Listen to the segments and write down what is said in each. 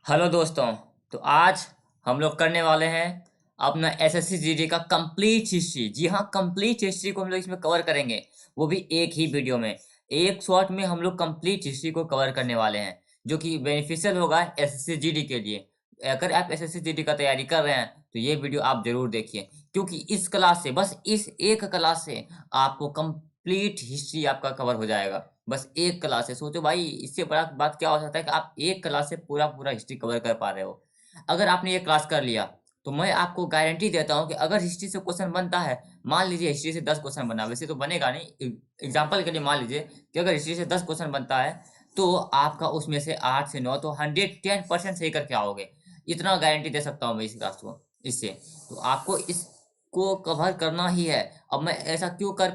Hello दोस्तों। तो आज हम लोग करने वाले हैं अपना एसएससी जीडी का कंप्लीट हिस्ट्री। जी हाँ, कंप्लीट हिस्ट्री को हम लोग इसमें कवर करेंगे, वो भी एक ही वीडियो में। एक शॉट में हम लोग कंप्लीट हिस्ट्री को कवर करने वाले हैं, जो कि बेनिफिशियल होगा एसएससी जीडी के लिए। अगर आप एसएससी जीडी का तैयारी कर रहे हैं तो ये वीडियो आप जरूर देखिए, क्योंकि इस क्लास से, बस इस एक क्लास से आपको कंप्लीट हिस्ट्री आपका कवर हो जाएगा। बस एक क्लास है, सोचो भाई, इससे बड़ा बात क्या हो सकता है कि आप एक क्लास से पूरा पूरा हिस्ट्री कवर कर पा रहे हो। अगर आपने ये क्लास कर लिया तो मैं आपको गारंटी देता हूँ कि अगर हिस्ट्री से क्वेश्चन बनता है, मान लीजिए हिस्ट्री से 10 क्वेश्चन बना, वैसे तो बनेगा नहीं, एग्जाम्पल के लिए मान लीजिए कि अगर हिस्ट्री से 10 क्वेश्चन बनता है तो आपका उसमें से 8 से 9 तो 110% सही करके आओगे। इतना गारंटी दे सकता हूँ मैं इस क्लास को, इससे। तो आपको इसको कवर करना ही है। अब मैं ऐसा क्यों कह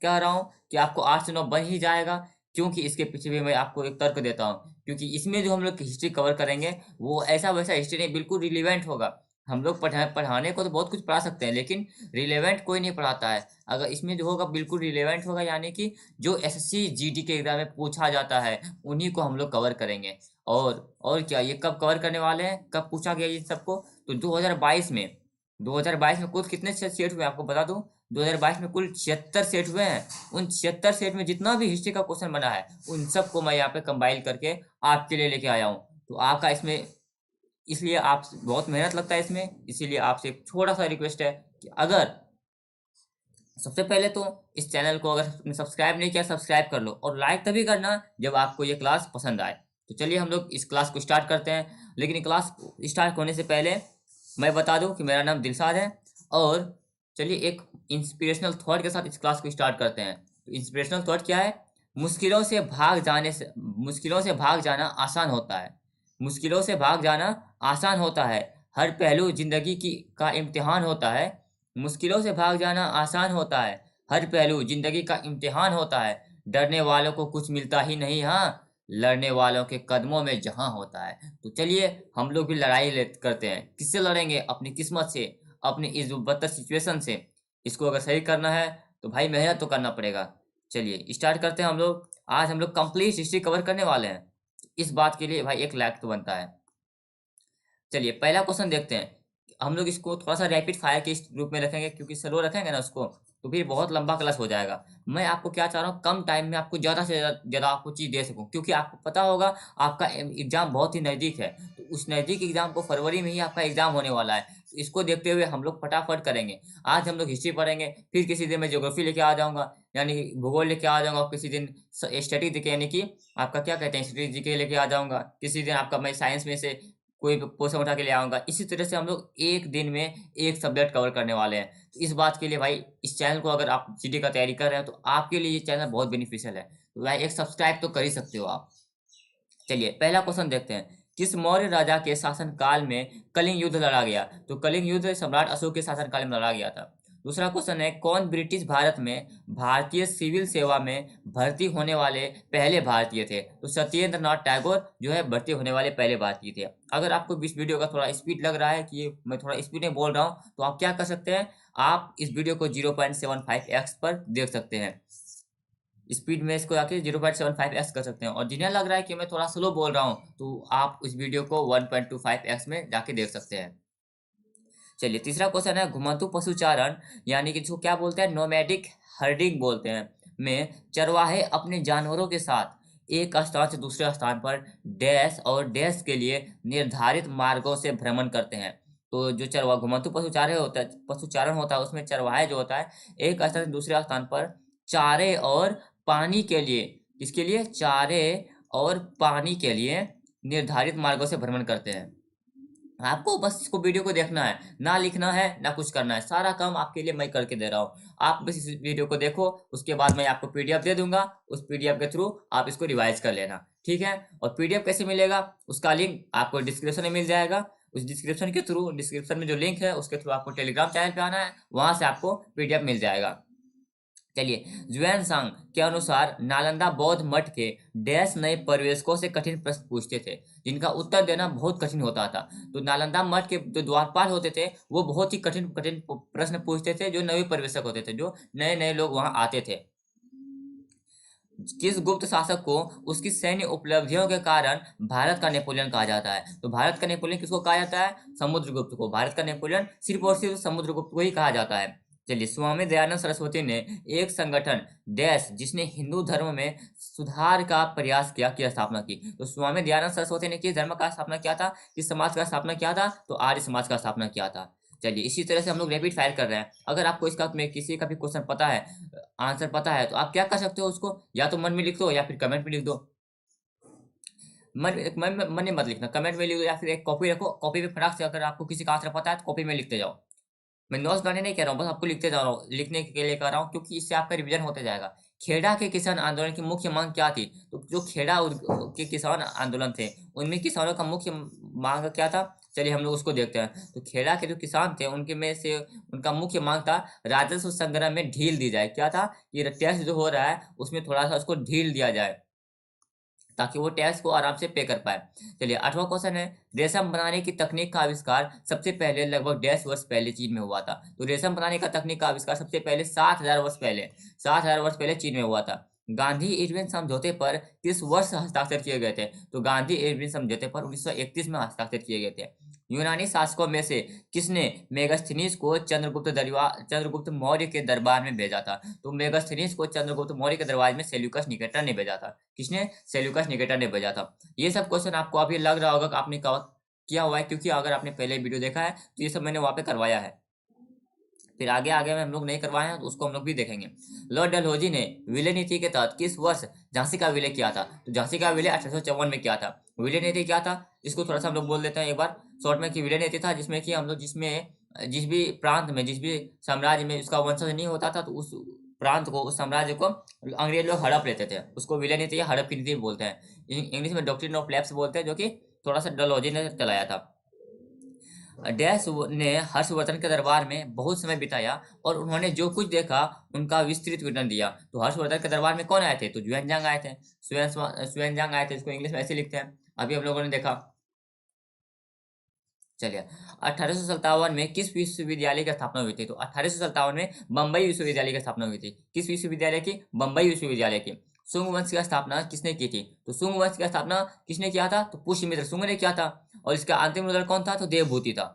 रहा हूँ कि आपको 8 से 9 बन ही जाएगा, क्योंकि इसके पीछे भी मैं आपको एक तर्क देता हूँ। क्योंकि इसमें जो हम लोग हिस्ट्री कवर करेंगे वो ऐसा वैसा हिस्ट्री नहीं, बिल्कुल रिलेवेंट होगा। हम लोग पढ़ाने को तो बहुत कुछ पढ़ा सकते हैं, लेकिन रिलेवेंट कोई नहीं पढ़ाता है। अगर इसमें जो होगा बिल्कुल रिलेवेंट होगा, यानी कि जो एसएससी जीडी के एग्जाम में पूछा जाता है उन्हीं को हम लोग कवर करेंगे। और क्या, ये कब कवर करने वाले हैं, कब पूछा गया इन सबको? तो 2022 में कुल कितने सेट हुए आपको बता दूं। 2022 में कुल 76 सेट हुए हैं। उन 76 सेट में जितना भी हिस्ट्री का क्वेश्चन बना है उन सबको मैं यहाँ पे कंबाइन करके आपके लिए लेके आया हूँ। तो आपका इसमें, इसलिए आप बहुत मेहनत लगता है इसमें, इसीलिए आपसे एक छोटा सा रिक्वेस्ट है कि अगर, सबसे पहले तो इस चैनल को अगर आपने सब्सक्राइब नहीं किया, सब्सक्राइब कर लो, और लाइक तभी करना जब आपको ये क्लास पसंद आए। तो चलिए हम लोग इस क्लास को स्टार्ट करते हैं। लेकिन क्लास स्टार्ट होने से पहले मैं बता दूं कि मेरा नाम दिलशाद है। और चलिए एक इंस्पिरेशनल थॉट के साथ इस क्लास को स्टार्ट करते हैं। तो इंस्पिरेशनल थॉट क्या है? मुश्किलों से भाग जाना आसान होता है। मुश्किलों से भाग जाना आसान होता है। हर पहलू जिंदगी की का इम्तिहान होता है। मुश्किलों से भाग जाना आसान होता है। हर पहलू जिंदगी का इम्तिहान होता है। डरने वालों को कुछ मिलता ही नहीं, हाँ, लड़ने वालों के कदमों में जहां होता है। तो चलिए हम लोग भी करते हैं। किससे लड़ेंगे? अपनी किस्मत से, अपनी इस बदतर सिचुएशन से। इसको अगर सही करना है तो भाई मेहनत तो करना पड़ेगा। चलिए स्टार्ट करते हैं हम लोग। आज हम लोग कंप्लीट हिस्ट्री कवर करने वाले हैं। इस बात के लिए भाई एक लाइक तो बनता है। चलिए पहला क्वेश्चन देखते हैं। हम लोग इसको थोड़ा सा रैपिड फायर के इस रूप में रखेंगे, क्योंकि स्लो रखेंगे ना उसको तो फिर बहुत लंबा क्लास हो जाएगा। मैं आपको क्या चाह रहा हूँ, कम टाइम में आपको ज़्यादा से ज़्यादा आपको चीज़ दे सकूँ, क्योंकि आपको पता होगा आपका एग्जाम बहुत ही नज़दीक है। तो उस नज़दीक एग्जाम को, फरवरी में ही आपका एग्जाम होने वाला है, तो इसको देखते हुए हम लोग फटाफट करेंगे। आज हम लोग हिस्ट्री पढ़ेंगे, फिर किसी दिन मैं ज्योग्राफी लेके आ जाऊँगा, यानी कि भूगोल लेके आ जाऊँगा, किसी दिन स्टैटिक यानी कि आपका क्या कहते हैं, स्टैटिक जीके लेके आ जाऊँगा, किसी दिन आपका मैं साइंस में से कोई पोर्शन उठा के ले आऊँगा। इसी तरह से हम लोग एक दिन में एक सब्जेक्ट कवर करने वाले हैं। तो इस बात के लिए भाई इस चैनल को, अगर आप जीडी का तैयारी कर रहे हैं तो आपके लिए ये चैनल बहुत बेनिफिशियल है। तो भाई एक सब्सक्राइब तो कर ही सकते हो आप। चलिए पहला क्वेश्चन देखते हैं। किस मौर्य राजा के शासन काल में कलिंग युद्ध लड़ा गया? तो कलिंग युद्ध सम्राट अशोक के शासन काल में लड़ा गया था। दूसरा क्वेश्चन है, कौन ब्रिटिश भारत में भारतीय सिविल सेवा में भर्ती होने वाले पहले भारतीय थे? तो सत्येंद्र नाथ टैगोर जो है भर्ती होने वाले पहले भारतीय थे। अगर आपको इस वीडियो का थोड़ा स्पीड लग रहा है कि ये मैं थोड़ा स्पीड में बोल रहा हूँ, तो आप क्या कर सकते हैं, आप इस वीडियो को 0.75x पर देख सकते हैं। स्पीड में इसको आके 0.75x कर सकते हैं। और जिन्हें लग रहा है कि मैं थोड़ा स्लो बोल रहा हूँ तो आप इस वीडियो को 1.25x में जाके देख सकते हैं। चलिए तीसरा क्वेश्चन है, घुमंतु पशुचारण यानी कि जो क्या बोलते हैं, नोमैडिक हर्डिंग बोलते हैं, में चरवाहे अपने जानवरों के साथ एक स्थान से दूसरे स्थान पर डैश और डैश के लिए निर्धारित मार्गों से भ्रमण करते हैं। तो जो चरवा घुमंतु पशुचारण होता है उसमें चरवाहे जो होता है एक स्थान से दूसरे स्थान पर चारे और पानी के लिए, किसके लिए? चारे और पानी के लिए निर्धारित मार्गों से भ्रमण करते हैं। आपको बस इसको वीडियो को देखना है, ना लिखना है ना कुछ करना है, सारा काम आपके लिए मैं करके दे रहा हूँ। आप बस इस वीडियो को देखो, उसके बाद मैं आपको पीडीएफ दे दूंगा, उस पीडीएफ के थ्रू आप इसको रिवाइज कर लेना, ठीक है? और पीडीएफ कैसे मिलेगा उसका लिंक आपको डिस्क्रिप्शन में मिल जाएगा। उस डिस्क्रिप्शन में जो लिंक है उसके थ्रू आपको टेलीग्राम चैनल पे आना है, वहां से आपको पीडीएफ मिल जाएगा। चलिए, जुएन सांग के अनुसार नालंदा बौद्ध मठ के डैश नए प्रवेशकों से कठिन प्रश्न पूछते थे, जिनका उत्तर देना बहुत कठिन होता था। तो नालंदा मठ के जो द्वारपाल होते थे वो बहुत ही कठिन कठिन प्रश्न पूछते थे, जो नए प्रवेशक होते थे, जो नए नए लोग वहां आते थे। किस गुप्त शासक को उसकी सैन्य उपलब्धियों के कारण भारत का नेपोलियन कहा जाता है? तो भारत का नेपोलियन किसको कहा जाता है? समुद्रगुप्त को। भारत का नेपोलियन सिर्फ और सिर्फ समुद्रगुप्त को ही कहा जाता है। चलिए, स्वामी दयानंद सरस्वती ने एक संगठन डैश जिसने हिंदू धर्म में सुधार का प्रयास किया की स्थापना की। तो स्वामी दयानंद सरस्वती ने किस धर्म का स्थापना किया था, किस समाज का स्थापना किया था? तो आर्य समाज का स्थापना किया था। चलिए, इसी तरह से हम लोग रैपिड फायर कर रहे हैं। अगर आपको इसका में किसी का भी क्वेश्चन पता है, आंसर पता है, तो आप क्या कर सकते हो, उसको या तो मन में लिख दो या फिर कमेंट में लिख दो। मन में मत लिखना, कमेंट में लिख दो या फिर एक कॉपी रखो, कॉपी पे फटाक से अगर आपको किसी का आंसर पता है तो कॉपी में लिखते जाओ। मैं नोट्स बनाने नहीं कह रहा हूँ, बस आपको लिखते जा रहा हूँ, लिखने के लिए कह रहा हूँ, क्योंकि इससे आपका रिवीजन होते जाएगा। खेड़ा के किसान आंदोलन की मुख्य मांग क्या थी? तो जो खेड़ा के किसान आंदोलन थे, उनमें किसानों का मुख्य मांग क्या था? चलिए हम लोग उसको देखते हैं। तो खेड़ा के जो किसान थे, उनके में से उनका मुख्य मांग था राजस्व संग्रह में ढील दी जाए। क्या था? ये टैक्स जो हो रहा है उसमें थोड़ा सा उसको ढील दिया जाए, ताकि वो टैक्स को आराम से पे कर पाए। चलिए, 8वां क्वेश्चन है, रेशम बनाने की तकनीक का आविष्कार सबसे पहले लगभग 150 वर्ष पहले चीन में हुआ था? तो रेशम बनाने का तकनीक का आविष्कार सबसे पहले 7000 वर्ष पहले, 7000 वर्ष पहले चीन में हुआ था। गांधी इरविन समझौते पर किस वर्ष हस्ताक्षर किए गए थे? तो गांधी इरविन समझौते पर 1931 में हस्ताक्षर किए गए थे। यूनानी शासकों में से किसने मेगास्थनीज को चंद्रगुप्त मौर्य के दरबार में भेजा था? तो मेगास्थनीज को चंद्रगुप्त मौर्य के दरबार में सेल्यूकस निकेटर ने भेजा था। किसने? सेल्यूकस निकेटर ने भेजा था। ये सब क्वेश्चन आपको अभी लग रहा होगा कि आपने किया हुआ है, क्योंकि अगर आपने पहले वीडियो देखा है तो ये सब मैंने वहां पे करवाया है। फिर आगे आगे में हम लोग नहीं करवाए हैं तो उसको हम लोग भी देखेंगे। लॉर्ड डलहौजी ने विलय नीति के तहत किस वर्ष झांसी का विलय किया था? तो झांसी का विलय 1854 में किया था। विलय नीति क्या था, इसको थोड़ा सा हम लोग बोल देते हैं एक बार शॉर्ट में, कि विलय नीति था जिसमें कि हम लोग जिस भी प्रांत में, जिस भी साम्राज्य में उसका वंशज नहीं होता था, तो उस प्रांत को, उस साम्राज्य को अंग्रेज लोग हड़प लेते थे। उसको विलय नीति या हड़प की नीति बोलते हैं। इंग्लिश में डॉक्ट्रिन ऑफ लैप्स बोलते हैं, जो कि थोड़ा सा डलहौजी ने चलाया था। डैश ने हर्षवर्धन के दरबार में बहुत समय बिताया और उन्होंने जो कुछ देखा उनका विस्तृत विवरण दिया। तो हर्षवर्धन के दरबार में कौन आए थे? तो जुएनजांग आए थे। जुएनजांग आए थे, इसको इंग्लिश में ऐसे लिखते हैं, अभी हम लोगों ने देखा। चलिए, 1857 में किस विश्वविद्यालय की स्थापना हुई थी? तो 1857 में बम्बई विश्वविद्यालय की स्थापना हुई थी। किस विश्वविद्यालय की? बम्बई विश्वविद्यालय की। शुंग वंश की स्थापना किसने की थी? तो शुंग वंश की स्थापना किसने किया था? तो पुष्यमित्र शुंग ने किया था। और इसका अंतिम रूलर कौन था? तो देवभूति था।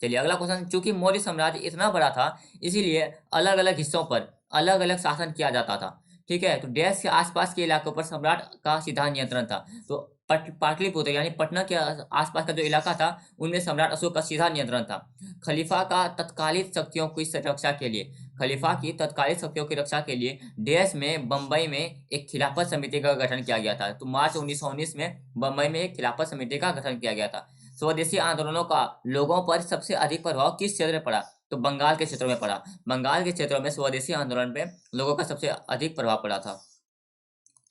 चलिए, अगला क्वेश्चन, चूंकि मौर्य साम्राज्य इतना बड़ा था, इसीलिए अलग अलग हिस्सों पर अलग अलग शासन किया जाता था। ठीक है, तो देश के आसपास के इलाकों पर सम्राट का सीधा नियंत्रण था। तो पाटलिपुत्र यानी पटना के आसपास का जो इलाका था, उनमें सम्राट अशोक का सीधा नियंत्रण था। खलीफा का तत्कालिक शक्तियों की रक्षा के लिए खलीफा की तत्कालिक शक्तियों की रक्षा के लिए देश में बंबई में एक खिलाफत समिति का गठन किया गया था। तो मार्च 1919 में बंबई में एक खिलाफत समिति का गठन किया गया था। स्वदेशी आंदोलनों का लोगों पर सबसे अधिक प्रभाव किस क्षेत्र में पड़ा? तो बंगाल के क्षेत्रों में पड़ा। बंगाल के क्षेत्रों में स्वदेशी आंदोलन पे लोगों का सबसे अधिक प्रभाव पड़ा था।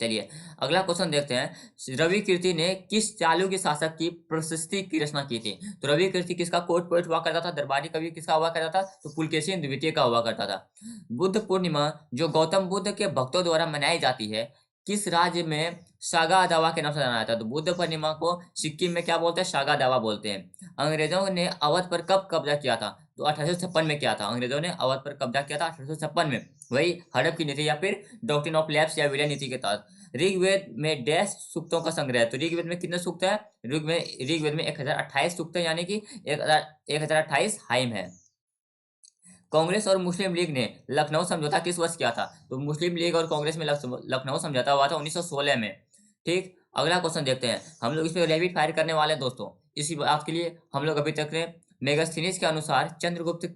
चलिए, अगला क्वेश्चन देखते हैं, रवि कीर्ति ने किस चालुक्य शासक की प्रशस्ति की रचना की थी? तो रवि कीर्ति किसका कोर्ट पोएट हुआ करता था? दरबारी कवि किसका हुआ करता था? तो पुलकेशिन द्वितीय का हुआ करता था। बुद्ध पूर्णिमा जो गौतम बुद्ध के भक्तों द्वारा मनाई जाती है, किस राज्य में सागा दावा के नाम से जाना जाता है? तो बुद्ध पूर्णिमा को सिक्किम में क्या बोलते हैं? सागा दावा बोलते हैं। अंग्रेजों ने अवध पर कब कब्जा किया था? तो 1856 में किया था। अंग्रेजों ने अवध पर कब्जा किया था 1856 में, वही हड़प की नीति या फिर डॉक्ट्रिन ऑफ लैप्स या विलय नीति के तहत। ऋग्वेद में डैश सूक्तों का संग्रह है। तो ऋग्वेद में कितने सूक्त है? ऋग्वेद में 1028 सूक्त है, यानी कि 1028 हाइम है। कांग्रेस और मुस्लिम लीग ने लखनऊ समझौता किस वर्ष किया था? तो मुस्लिम लीग और कांग्रेस में लखनऊ समझौता हुआ था 1916 में। ठीक, अगला क्वेश्चन देखते हैं। हम लोग इस पर रैपिड फायर करने वाले हैं दोस्तों। इसी बात के लिए हम लोग अभी तक मेगास्थनीज के अनुसार चंद्रगुप्त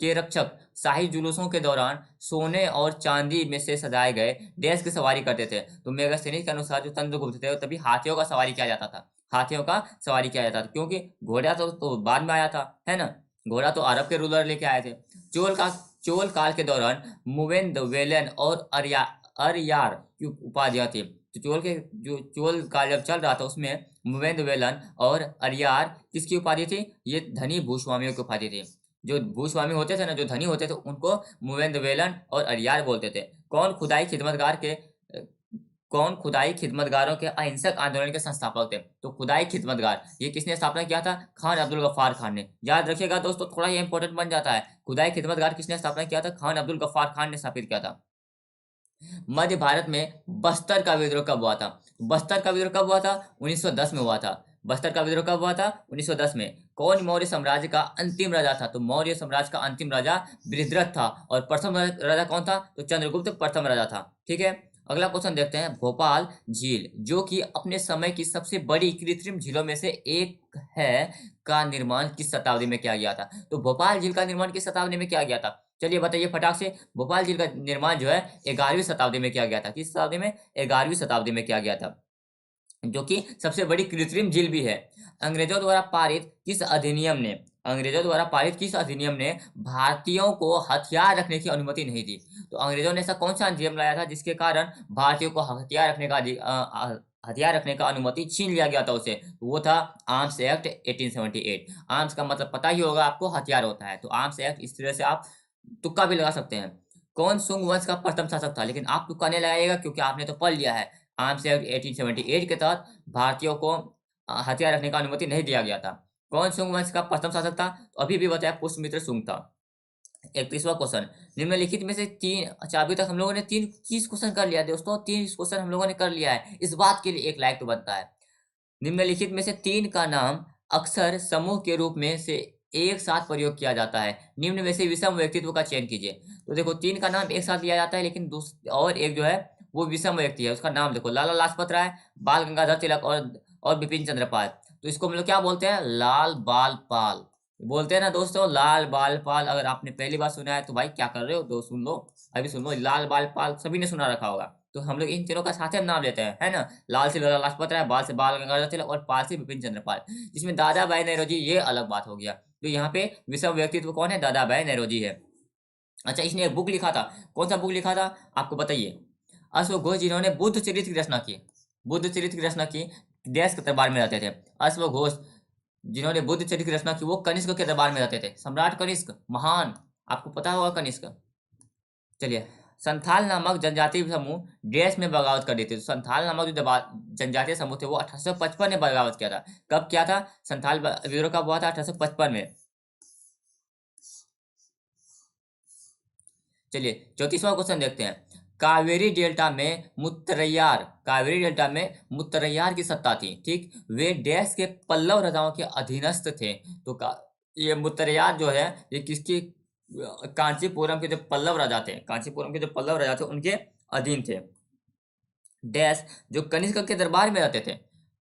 के रक्षक शाही जुलूसों के दौरान सोने और चांदी में से सजाए गए डैश की सवारी करते थे। तो मेगास्थनीज के अनुसार जो चंद्रगुप्त थे, तभी हाथियों का सवारी किया जाता था। हाथियों का सवारी किया जाता था, क्योंकि घोड़ा तो बाद में आया था, है ना। घोड़ा तो अरब के रूलर लेके आए थे। चोल का चोल काल के दौरान मुवेंदवेलन और अरयार की उपाधियां थी। तो चोल काल जब चल रहा था, उसमें मुवेंदवेलन और अरयार किसकी उपाधि थी? ये धनी भूस्वामियों की उपाधि थी। जो भूस्वामी होते थे ना, जो धनी होते थे, उनको मुवेंदवेलन और अरयार बोलते थे। कौन खुदाई खिदमतगारों के अहिंसक आंदोलन के संस्थापक थे? तो खुदाई खिदमतगार, ये किसने स्थापना किया था? खान अब्दुल गफ्फार खान ने। याद रखिएगा दोस्तों, थोड़ा ये इंपॉर्टेंट बन जाता है। खुदाई खिदमतगार किसने स्थापना किया था? खान अब्दुल गफ्फार खान ने स्थापित किया था। मध्य भारत में बस्तर का विद्रोह कब हुआ था? बस्तर का विद्रोह कब हुआ था? 1910 में हुआ था। बस्तर का विद्रोह कब हुआ था? 1910 में। कौन मौर्य साम्राज्य का अंतिम राजा था? तो मौर्य साम्राज्य का अंतिम राजा बृहद्रथ था। और प्रथम राजा कौन था? तो चंद्रगुप्त प्रथम राजा था। ठीक है, अगला क्वेश्चन देखते हैं। भोपाल झील, जो कि अपने समय की सबसे बड़ी कृत्रिम झीलों में से एक है, का निर्माण किस शताब्दी में किया गया था? तो भोपाल झील का निर्माण किस शताब्दी में किया गया था? चलिए बताइए फटाक से। भोपाल झील का निर्माण जो है 11वीं शताब्दी में किया गया था। किस शताब्दी में? 11वीं शताब्दी में किया गया था, जो कि सबसे बड़ी कृत्रिम झील भी है। अंग्रेजों द्वारा पारित किस अधिनियम ने अंग्रेजों द्वारा पारित किस अधिनियम ने भारतीयों को हथियार रखने की अनुमति नहीं दी? तो अंग्रेजों ने ऐसा कौन सा अधिनियम लाया था जिसके कारण भारतीयों को हथियार रखने का अनुमति छीन लिया गया था उसे? तो वो था आर्म्स एक्ट 1878। आर्म्स का मतलब पता ही होगा आपको, हथियार होता है। तो आर्म्स एक्ट, इस तरह से आप तुक्का भी लगा सकते हैं। कौन सुंग वंश का प्रथम शासक था? लेकिन आप तुक्का नहीं लगाइएगा क्योंकि आपने तो पढ़ लिया है। आर्म्स एक्ट 1878 के तहत भारतीयों को हथियार रखने का अनुमति नहीं दिया गया था। कौन सुंग वंश का प्रथम शासक था? तो अभी भी बताया, पुष्यमित्र सुंग था। 31वां क्वेश्चन। निम्नलिखित में से तीन, अच्छा अभी तक हम लोगों ने 30 क्वेश्चन कर लिया है दोस्तों। 30 क्वेश्चन हम लोगों ने कर लिया है। इस बात के लिए एक लाइक तो बनता है। निम्नलिखित में से तीन का नाम अक्सर समूह के रूप में से एक साथ प्रयोग किया जाता है। निम्न में से विषम व्यक्तित्व का चयन कीजिए। तो देखो, तीन का नाम एक साथ लिया जाता है, लेकिन और एक जो है वो विषम व्यक्ति है। उसका नाम देखो, लाला लाजपत राय, बाल गंगाधर तिलक और बिपिन चंद्र पाल। तो इसको हम लोग क्या बोलते हैं? लाल बाल पाल बोलते हैं ना दोस्तों, लाल बाल पाल। अगर आपने पहली बार सुना है तो भाई क्या कर रहे हो, दो सुन लो, अभी सुन लो। लाल बाल पाल सभी ने सुना रखा होगा। तो हम लोग इन तीनों का साथ में नाम लेते हैं, है ना। लाल से लाला लाजपत राय, बाल से बाल गंगाधर तिलक और पाल से बिपिन चंद्र पाल। जिसमें दादा भाई नेहरूजी, ये अलग बात हो गया। तो यहाँ पे विषम व्यक्तित्व कौन है? दादा भाई नेहरूजी है। अच्छा, इसने एक बुक लिखा था। कौन सा बुक लिखा था आपको बताइए? अश्वघोष घोष, जिन्होंने बुद्ध चरित्र की रचना की। बुद्ध चरित्र की रचना की, देश के दरबार में रहते थे। अश्वघोष घोष, जिन्होंने बुद्ध चरित्र की रचना की, वो कनिष्क के दरबार में रहते थे। सम्राट कनिष्क महान, आपको पता होगा कनिष्क। चलिए, संथाल नामक जनजातीय समूह देश में बगावत कर देते थे। संथाल नामक जो जनजातीय समूह थे वो 1855 में बगावत किया था। कब किया था? संथाल विद्रोह कब हुआ था? 1855 में। चलिए 34वां क्वेश्चन देखते हैं। कावेरी डेल्टा में मुत्तरैयार की सत्ता थी। ठीक, वे देश के पल्लव राजाओं के अधीनस्थ थे। तो ये मुत्तरैयार जो है, ये किसकी? कांचीपुरम के जो पल्लव राजा थे, कांचीपुरम के जो पल्लव राजा थे उनके अधीन थे। डैश, जो कनिष्क के दरबार में रहते थे।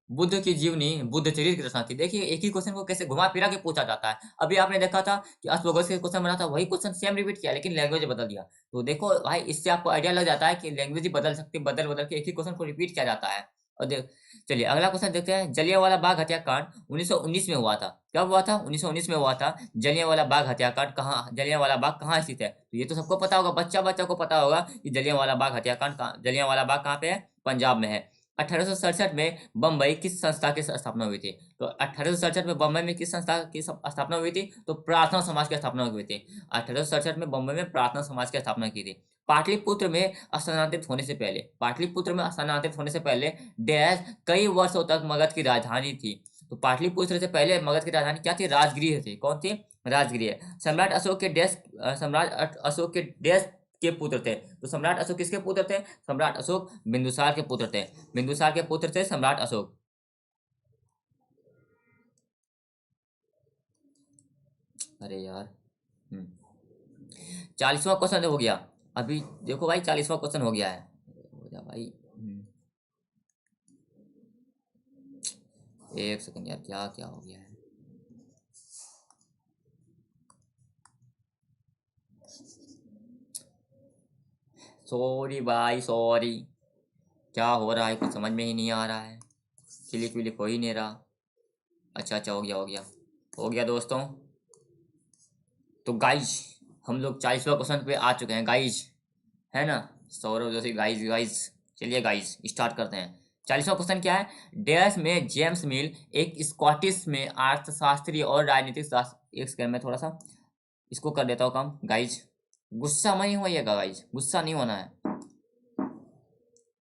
बुद्ध की जीवनी, बुद्ध चरित्र की रचना की। देखिए एक ही क्वेश्चन को कैसे घुमा फिरा के पूछा जाता है। अभी आपने देखा था कि अश्वघोष के क्वेश्चन बना था, वही क्वेश्चन सेम रिपीट किया, लेकिन लैंग्वेज बदल दिया। तो देखो भाई, इससे आपको आइडिया लग जाता है कि लैंग्वेज ही बदल सकती है, बदल बदल के एक ही क्वेश्चन को रिपीट किया जाता है। और देख, चलिए अगला क्वेश्चन देखते हैं। जलियांवाला बाग हत्याकांड 1919 में हुआ था। कब हुआ था? 1919 में हुआ था। जलियांवाला बाग हत्याकांड कहाँ, जलियांवाला बाग कहाँ स्थित है? तो ये तो सबको पता होगा, बच्चा बच्चा को पता होगा कि जलियांवाला बाग हत्याकांड जलियांवाला बाग कहाँ पे है? पंजाब में है। 1867 में बम्बई किस संस्था की स्थापना हुई थी? तो 1867 में बम्बई में किस संस्था की स्थापना हुई थी? तो प्रार्थना समाज की स्थापना हुई थी। 1867 में बम्बई में प्रार्थना समाज की स्थापना की थी। पाटलिपुत्र में स्थानांतरित होने से पहले, पाटलिपुत्र में स्थानांतरित होने से पहले डैश कई वर्षों तक मगध की राजधानी थी। तो पाटलिपुत्र से पहले मगध की राजधानी क्या थी? राजगृह थी। कौन थी? राजगृह। सम्राट अशोक के डैश, सम्राट अशोक के डैश के पुत्र थे। तो सम्राट अशोक किसके पुत्र थे? सम्राट अशोक बिंदुसार के पुत्र थे। बिंदुसार के पुत्र थे सम्राट अशोक। अरे यार, 40वां क्वेश्चन हो गया। अभी देखो भाई, 40वां क्वेश्चन हो गया है। हो जा भाई। एक सेकंड यार, क्या क्या हो गया है? सॉरी भाई, सॉरी। क्या हो रहा है कुछ समझ में ही नहीं आ रहा है। क्लिक विलिक हो ही नहीं रहा। अच्छा अच्छा, हो गया हो गया हो गया दोस्तों। तो गाइज, हम लोग 40वां क्वेश्चन पे आ चुके हैं गाइज, है ना। Saurabh Joshi, guys guys. चलिए गाइज स्टार्ट करते हैं। 40वां क्वेश्चन क्या है? डैश में जेम्स मिल एक स्कॉटिश में अर्थशास्त्री और राजनीतिक शास्त्र। एक सेकंड में थोड़ा सा इसको कर देता हूँ काम गाइज। गुस्सा नहीं होइएगा गाइज, गुस्सा नहीं होना है।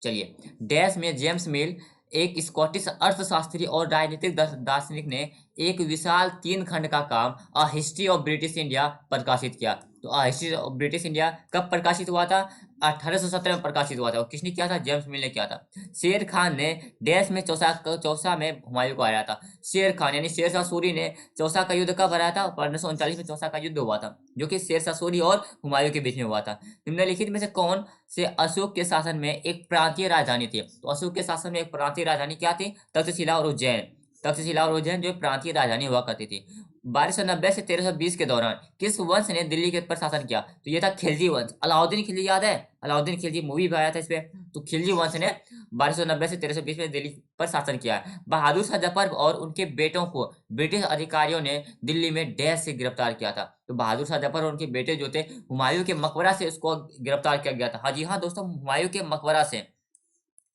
चलिए, डैश में जेम्स मिल एक स्कॉटिश अर्थशास्त्री और राजनीतिक दार्शनिक ने एक विशाल 3 खंड का काम a history of British India प्रकाशित किया। तो a history of British India कब प्रकाशित हुआ था? 1817 में प्रकाशित हुआ था। और किसने किया था? जेम्स मिल ने किया था। शेर खान ने देश में चौसा में हुमायूं को हराया था। शेर खान यानी शेरशाह सूरी ने चौसा का युद्ध कब हराया था? 1539 में चौसा का युद्ध हुआ था, जो कि शेरशाह सूरी और हुमायूं के बीच में हुआ था। निम्नलिखित में से कौन से अशोक के शासन में एक प्रांतीय राजधानी थी? तो अशोक के शासन में एक प्रांतीय राजधानी क्या थी? तक्षशिला और उज्जैन। तक्षशिला और उज्जैन जो प्रांतीय राजधानी हुआ करती थी। 1290 से 1320 के दौरान किस वंश ने दिल्ली के पर शासन किया? तो ये था खिलजी वंश। अलाउद्दीन खिलजी याद है? अलाउद्दीन खिलजी मूवी भी आया था इस पे। तो खिलजी वंश ने 1290 से 1320 में दिल्ली पर शासन किया है। बहादुर शाह जफर और उनके बेटों को ब्रिटिश अधिकारियों ने दिल्ली में डैश से गिरफ्तार किया था। तो बहादुर शाह जफर और उनके बेटे जो थे, हुमायूं के मकबरा से उसको गिरफ्तार किया गया था। हाँ जी हाँ दोस्तों, हुमायूं के मकबरा से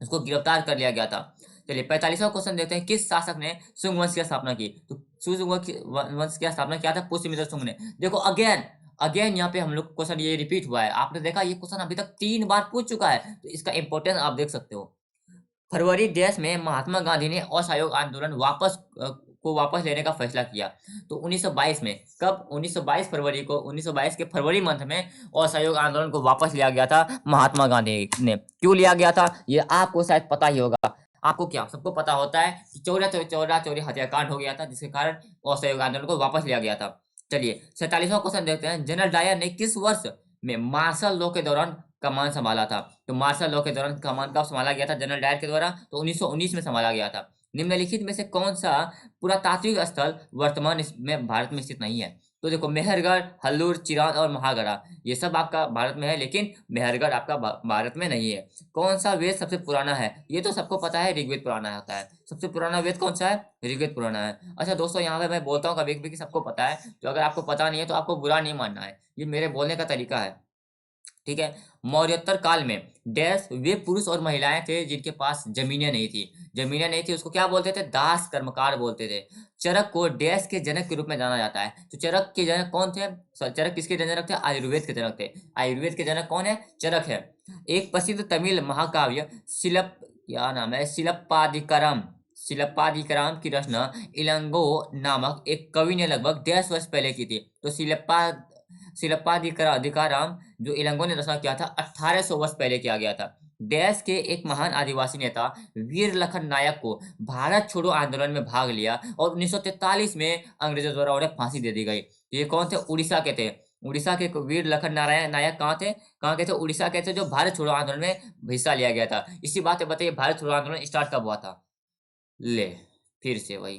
उसको गिरफ्तार कर लिया गया था। चलिए 45वां क्वेश्चन देखते हैं। किस शासक ने सुंग वंश की स्थापना की? तो सुंग वंश की स्थापना किया था पुष्यमित्र सुंग ने। देखो अगेन अगेन यहाँ पे हम लोग क्वेश्चन ये रिपीट हुआ है। आपने देखा ये क्वेश्चन अभी तक 3 बार पूछ चुका है, तो इसका इंपॉर्टेंस आप देख सकते हो। फरवरी देश में महात्मा गांधी ने असहयोग आंदोलन वापस लेने का फैसला किया। तो 1922 में, कब? 1922 फरवरी को, 1922 के फरवरी मंथ में असहयोग आंदोलन को वापस लिया गया था महात्मा गांधी ने। क्यों लिया गया था ये आपको शायद पता ही होगा। आपको क्या सबको पता होता है कि चौरा चौरी हत्याकांड हो गया था, जिसके कारण असहयोग आंदोलन को वापस लिया गया था। चलिए 47वां क्वेश्चन देखते हैं। जनरल डायर ने किस वर्ष में मार्शल लॉ के दौरान कमान संभाला था? तो मार्शल लॉ के दौरान कमान कब संभाला गया था जनरल डायर के द्वारा? तो 1919 में संभाला गया था। निम्नलिखित में से कौन सा पुरातात्विक स्थल वर्तमान में भारत में स्थित नहीं है? तो देखो मेहरगढ़, हल्लूर, चिरांद और महागढ़ा, ये सब आपका भारत में है, लेकिन मेहरगढ़ आपका भारत में नहीं है। कौन सा वेद सबसे पुराना है? ये तो सबको पता है, ऋग्वेद पुराना होता है। सबसे पुराना वेद कौन सा है? ऋग्वेद पुराना है। अच्छा दोस्तों, यहाँ पे मैं बोलता हूँ कभी कभी कि सबको पता है, तो अगर आपको पता नहीं है तो आपको बुरा नहीं मानना है, ये मेरे बोलने का तरीका है, ठीक है। मौर्योत्तर काल में डैश वे पुरुष और महिलाएं थे जिनके पास जमीनें नहीं थी। जमीनें नहीं थी उसको क्या बोलते थे? दास कर्मकार बोलते थे। चरक को डैश के जनक के रूप में जाना जाता है। तो चरक के जनक कौन थे? चरक किसके जनक थे? आयुर्वेद के जनक थे। आयुर्वेद के जनक कौन है? चरक है। एक प्रसिद्ध तमिल महाकाव्य शिलप, क्या नाम है, शिलप्पादिकराम की रचना इलंगो नामक एक कवि ने लगभग 150 वर्ष पहले की थी। तो शिलप्पादिकाराम जो इलंगो ने रचना किया था 1800 वर्ष पहले किया गया था। देश के एक महान आदिवासी नेता वीर लखन नायक को भारत छोड़ो आंदोलन में भाग लिया और 1943 में अंग्रेजों द्वारा उन्हें फांसी दे दी गई। ये कौन थे? उड़ीसा के थे। उड़ीसा के वीर लखन नारायण नायक कहाँ थे? कहाँ के थे? उड़ीसा के थे, जो भारत छोड़ो आंदोलन में हिस्सा लिया गया था। इसी बात पे बताइए भारत छोड़ो आंदोलन स्टार्ट कब हुआ था? ले, फिर से वही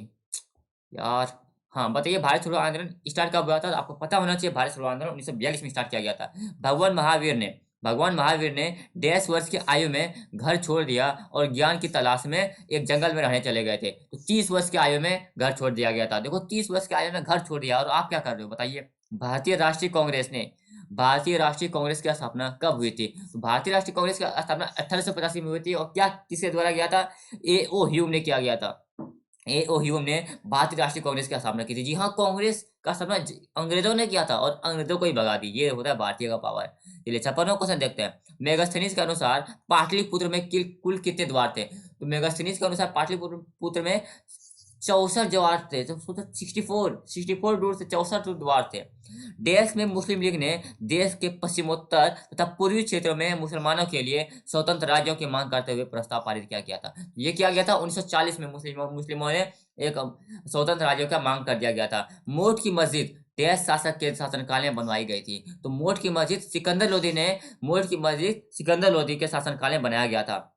यार। हाँ बताइए भारत छोड़ो आंदोलन स्टार्ट कब हुआ था? तो आपको पता होना चाहिए भारत छोड़ो आंदोलन 1942 में स्टार्ट किया गया था। भगवान महावीर ने 1.5 वर्ष की आयु में घर छोड़ दिया और ज्ञान की तलाश में एक जंगल में रहने चले गए थे। तो 30 वर्ष की आयु में घर छोड़ दिया गया था। देखो 30 वर्ष की आयु में घर छोड़ दिया और आप क्या कर रहे हो बताइए। भारतीय राष्ट्रीय कांग्रेस की स्थापना कब हुई थी? तो भारतीय राष्ट्रीय कांग्रेस की स्थापना 1885 में हुई थी। और क्या किसके द्वारा किया था? A.O. ह्यूम ने किया गया था। A.O. ह्यूम ने भारतीय राष्ट्रीय कांग्रेस की स्थापना की थी। जी हाँ, कांग्रेस का स्थापना अंग्रेजों ने किया था और अंग्रेजों को ही भगा दी। ये होता है भारतीय का पावर। चलिए 56वां क्वेश्चन देखते हैं। मेगास्थनीज के अनुसार पाटलिपुत्र में कुल कितने द्वार थे? तो मेगास्थनीज के अनुसार पाटलिपुत्र में 64 द्वार थे। तो 64 दूर से 64 द्वार थे। देश में मुस्लिम लीग ने देश के पश्चिमोत्तर तथा पूर्वी क्षेत्रों में मुसलमानों के लिए स्वतंत्र राज्यों की मांग करते हुए प्रस्ताव पारित किया गया था। ये किया गया था 1940 में। मुस्लिमों ने एक स्वतंत्र राज्यों का मांग कर दिया गया था। मोट की मस्जिद देश शासक के शासनकाल में बनवाई गई थी। तो मोट की मस्जिद सिकंदर लोदी के शासनकाल में बनाया गया था।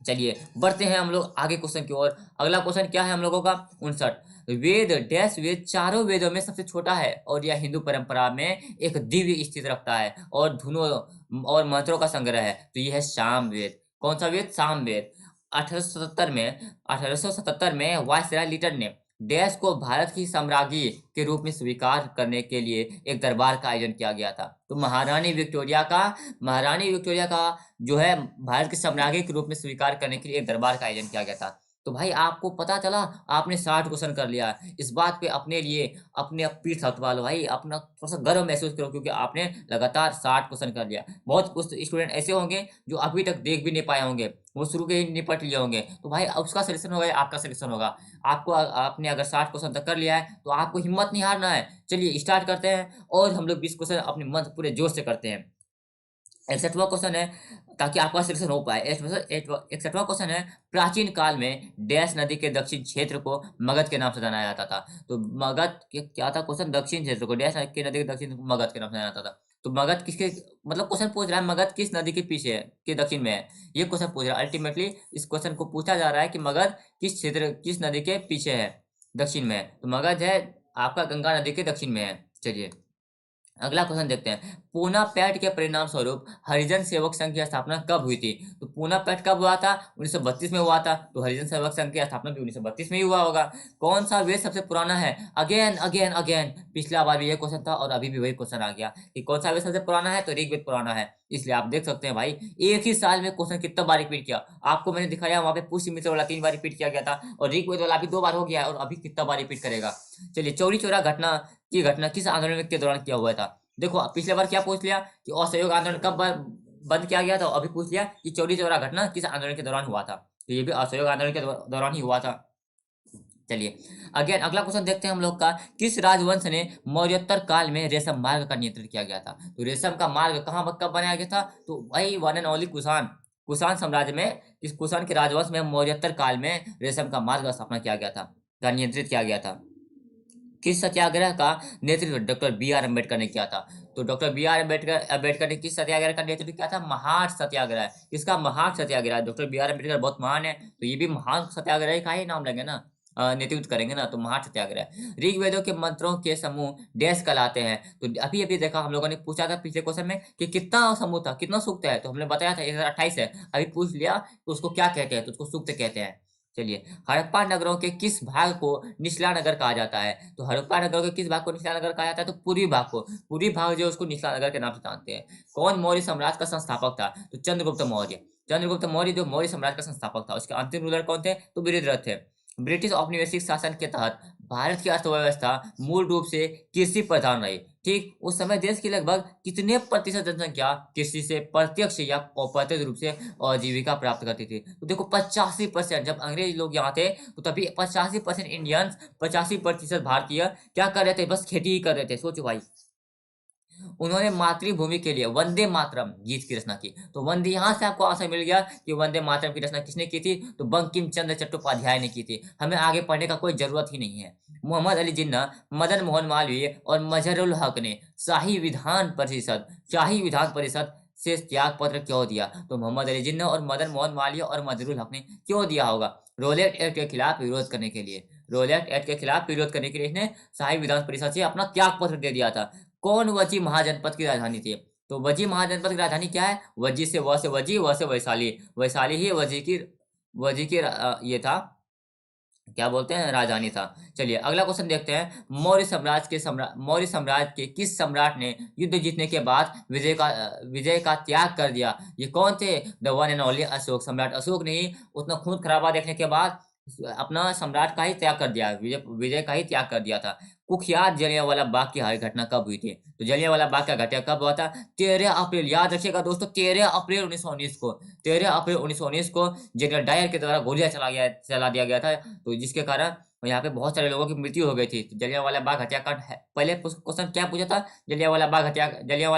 चलिए बढ़ते हैं हम लोग आगे क्वेश्चन की ओर। अगला क्वेश्चन क्या है हम लोगों का? 59। वेद चारों वेदों में सबसे छोटा है और यह हिंदू परंपरा में एक दिव्य स्थिति रखता है और धुनों और मंत्रों का संग्रह है। तो यह है सामवेद। कौन सा वेद? सामवेद। 1877 में वायसराय लिटन ने देश को भारत की साम्राज्ञी के रूप में स्वीकार करने के लिए एक दरबार का आयोजन किया गया था। तो महारानी विक्टोरिया का जो है भारत के साम्राज्ञी के रूप में स्वीकार करने के लिए एक दरबार का आयोजन किया गया था। तो भाई आपको पता चला, आपने 60 क्वेश्चन कर लिया। इस बात पे अपने लिए अपने पीठ थपथपा लो भाई, अपना थोड़ा सा गर्व महसूस करो, क्योंकि आपने लगातार 60 क्वेश्चन कर लिया। बहुत कुछ स्टूडेंट ऐसे होंगे जो अभी तक देख भी नहीं पाए होंगे, वो शुरू के ही निपट लिए होंगे। तो भाई उसका सिलेक्शन होगा, आपका सिलेक्शन होगा। आपको आपने अगर 60 क्वेश्चन तक कर लिया है तो आपको हिम्मत नहीं हारना है। चलिए स्टार्ट करते हैं और हम लोग 20 क्वेश्चन अपने मन पूरे जोश से करते हैं। 61वां क्वेश्चन है, ताकि आपका सिलेक्शन हो पाए। 61वां क्वेश्चन है, प्राचीन काल में डैश नदी के दक्षिण क्षेत्र को मगध के नाम से जाना जाता था। तो मगध क्या था क्वेश्चन, दक्षिण क्षेत्र को डैश के नदी के दक्षिण को मगध के नाम से जाना जाता था। तो मगध किसके, मतलब क्वेश्चन पूछ रहा है मगध किस नदी के पीछे है, के दक्षिण में है, ये क्वेश्चन पूछ रहा है। अल्टीमेटली इस क्वेश्चन को पूछा जा रहा है कि मगध किस क्षेत्र, किस नदी के पीछे है, दक्षिण में है। तो मगध है आपका गंगा नदी के दक्षिण में है। चलिए अगला क्वेश्चन देखते हैं, पूना पैक्ट के परिणाम स्वरूप हरिजन सेवक संघ की स्थापना कब हुई थी? तो पूना पैक्ट कब हुआ था? 1932 में हुआ था। तो हरिजन सेवक संघ की स्थापना भी 1932 में ही हुआ होगा। कौन सा वेद सबसे पुराना है? अगेन अगेन अगेन, पिछला बार भी ये क्वेश्चन था और अभी भी वही क्वेश्चन आ गया कि कौन सा वेद सबसे पुराना है, तो ऋग्वेद पुराना है। इसलिए आप देख सकते हैं भाई, एक ही साल में क्वेश्चन कितना बार रिपीट किया। आपको मैंने दिखाया वहां पे पुष्य मित्र वाला 3 बार रिपीट किया गया था, और ऋग्वेद वाला भी 2 बार हो गया है, और अभी कितना बार रिपीट करेगा। चलिए, चौरी चौरा घटना किस आंदोलन के दौरान किया हुआ था? देखो पिछले बार क्या पूछ लिया कि असहयोग आंदोलन कब बंद किया गया था, अभी पूछ लिया कि चौरी चौरा घटना किस आंदोलन के दौरान हुआ था। तो ये भी असहयोग आंदोलन के दौरान ही हुआ था। चलिए अगेन अगला क्वेश्चन देखते हैं हम लोग का, किस राजवंश ने मौर्योत्तर काल में रेशम मार्ग का नियंत्रण किया गया था? तो रेशम का मार्ग कहाँ कब बनाया गया था? तो वही one and only Kushan, Kushan साम्राज्य में, इस कुषाण के राजवंश में मौर्योत्तर काल में रेशम का मार्ग का स्थापना किया गया था, का नियंत्रित किया गया था। किस सत्याग्रह का नेतृत्व डॉक्टर बी आर अम्बेडकर ने किया था? तो डॉक्टर बी आर अम्बेडकर ने किस सत्याग्रह का नेतृत्व किया था? महार सत्याग्रह। इसका महार सत्याग्रह, डॉक्टर बी आर अम्बेडकर बहुत महान है, तो ये भी महान सत्याग्रह का ही नाम लेंगे ना, नेतृत्व करेंगे ना, तो महार सत्याग्रह। ऋग्वेदों के मंत्रों के समूह डैश कहलाते हैं? तो अभी अभी देखा हम लोगों ने, पूछा था पिछले क्वेश्चन में कि कितना समूह था, कितना सूक्त है, तो हमने बताया था 1028 है। अभी पूछ लिया तो उसको क्या कहते हैं, तो उसको सूक्त कहते हैं। चलिए, हड़प्पा नगरों के किस भाग को निचला नगर कहा जाता है? तो हड़प्पा नगरों के किस भाग को निचला नगर कहा जाता है? तो पूर्वी भाग को, पूर्वी भाग जो उसको निचला नगर के नाम से जानते हैं। कौन मौर्य साम्राज्य का संस्थापक था? तो चंद्रगुप्त मौर्य। चंद्रगुप्त मौर्य जो मौर्य साम्राज्य का संस्थापक था, उसके अंतिम रूलर कौन थे? तो वृषध्वज थे। ब्रिटिश औपनिवेशिक शासन के तहत भारत की अर्थव्यवस्था मूल रूप से कृषि प्रधान रही। ठीक, उस समय देश की लगभग कितने प्रतिशत जनसंख्या कृषि से प्रत्यक्ष या अप्रत्यक्ष रूप से आजीविका प्राप्त करती थी? तो देखो 85%, जब अंग्रेज लोग यहाँ थे तो तभी 85% इंडियंस, 85% भारतीय क्या कर रहे थे? बस खेती ही कर रहे थे। सोचो भाई, उन्होंने मातृभूमि के लिए वंदे मातरम गीत की रचना की। तो वंदे, यहाँ से आपको आंसर मिल गया कि वंदे मातरम की रचना किसने की थी? तो बंकिम चंद्र चट्टोपाध्याय ने की थी। हमें आगे पढ़ने का कोई जरूरत ही नहीं है। मोहम्मद अली जिन्ना, मदन मोहन मालवीय और मजहरुल हक ने शाही विधान परिषद से त्याग पत्र क्यों दिया? तो मोहम्मद अली जिन्ना और मदन मोहन मालवीय और मजहरुल हक ने क्यों दिया होगा? रोलेट एक्ट के खिलाफ विरोध करने के लिए। रोलेट एक्ट के खिलाफ विरोध करने के लिए इसने शाही विधान परिषद से अपना त्याग पत्र दे दिया था। कौन वजी महाजनपद की राजधानी थी? तो वजी महाजनपद की राजधानी क्या है? वजी से वजी, व से वैशाली, वैशाली ही ये था, क्या बोलते हैं, राजधानी था। चलिए अगला क्वेश्चन देखते हैं, मौर्य साम्राज्य के किस सम्राट ने युद्ध जीतने के बाद विजय का त्याग कर दिया? ये कौन थे? The one and only Ashok. सम्राट अशोक ने ही उतना खून खराबा देखने के बाद अपना सम्राट का ही त्याग कर दिया, विजय का ही त्याग कर दिया था। कुख्यात जलियांवाला बाग की घटना कब हुई थी? तो जलियांवाला बाग का घटना कब हुआ था? 13 अप्रैल, याद रखिएगा दोस्तों, 13 अप्रैल 1919 को, 13 अप्रैल 1919 को जनरल डायर के द्वारा गोलियां चला दिया गया था। तो जिसके कारण यहाँ पे बहुत सारे लोगों की मृत्यु हो गई थी। तो जलियांवाला बाग हत्याकांड है। पहले क्वेश्चन क्या पूछा था? जलियांवाला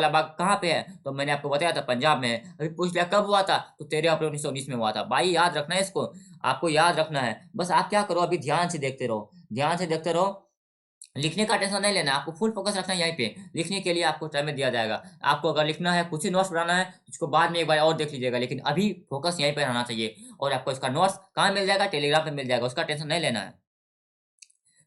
बाग कहाँ पे है? तो मैंने आपको बताया था पंजाब में है। अभी पूछ लिया कब हुआ था? तो 13 अप्रैल 1919 में हुआ था। भाई याद रखना है इसको, आपको याद रखना है। बस आप क्या करो, अभी ध्यान से देखते रहो, ध्यान से देखते रहो। लिखने का टेंशन नहीं लेना है, आपको फुल फोकस रखना है यहीं पे। लिखने के लिए आपको टाइम दिया जाएगा। आपको अगर लिखना है, कुछ ही नोट्स बनाना है, उसको बाद में एक बार और देख लीजिएगा, लेकिन अभी फोकस यहीं पे रहना चाहिए। और आपको इसका नोट्स कहाँ मिल जाएगा? टेलीग्राम पे मिल जाएगा, उसका टेंशन नहीं लेना है।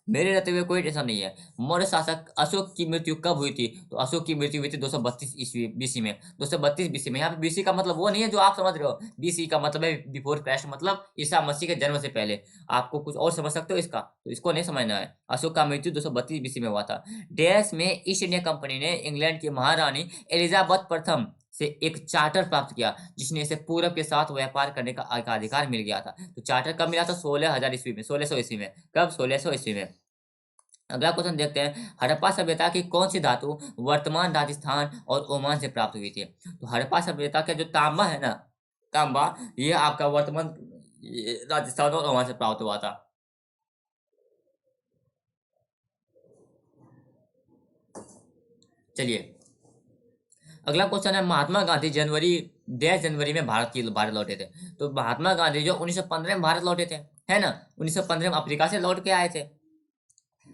मेरे रहते हुए कोई टेंशन नहीं है। मौर्य शासक अशोक की मृत्यु कब हुई थी? तो अशोक की मृत्यु हुई थी 232 ईस्वी बीसी में। 232 बीसी में। यहाँ पे बीसी का मतलब वो नहीं है जो आप समझ रहे हो। बीसी का मतलब है बिफोर क्राइस्ट, मतलब ईसा मसीह के जन्म से पहले। आपको कुछ और समझ सकते हो इसका, तो इसको नहीं समझना है। अशोक का मृत्यु 232 बीसी में हुआ था। डैश में ईस्ट इंडिया कंपनी ने इंग्लैंड की महारानी एलिजाबेथ प्रथम से एक चार्टर प्राप्त किया, जिसने इसे पूरब के साथ व्यापार करने का अधिकार मिल गया था। तो चार्टर कब मिला था? 16,000 ईस्वी में, 1600 ईस्वी में। कब? 1600 ईस्वी में। अगला क्वेश्चन देखते हैं, हड़प्पा सभ्यता की कौन सी धातु वर्तमान राजस्थान और ओमान से प्राप्त हुई थी? तो हड़प्पा सभ्यता का जो तांबा है ना, तांबा, ये आपका वर्तमान राजस्थान और ओमान से प्राप्त हुआ था। चलिए अगला क्वेश्चन है, महात्मा गांधी जनवरी 10 जनवरी में भारत लौटे थे। तो महात्मा गांधी जो 1915 में भारत लौटे थे, है ना, 1915 में अफ्रीका से लौट के आए थे।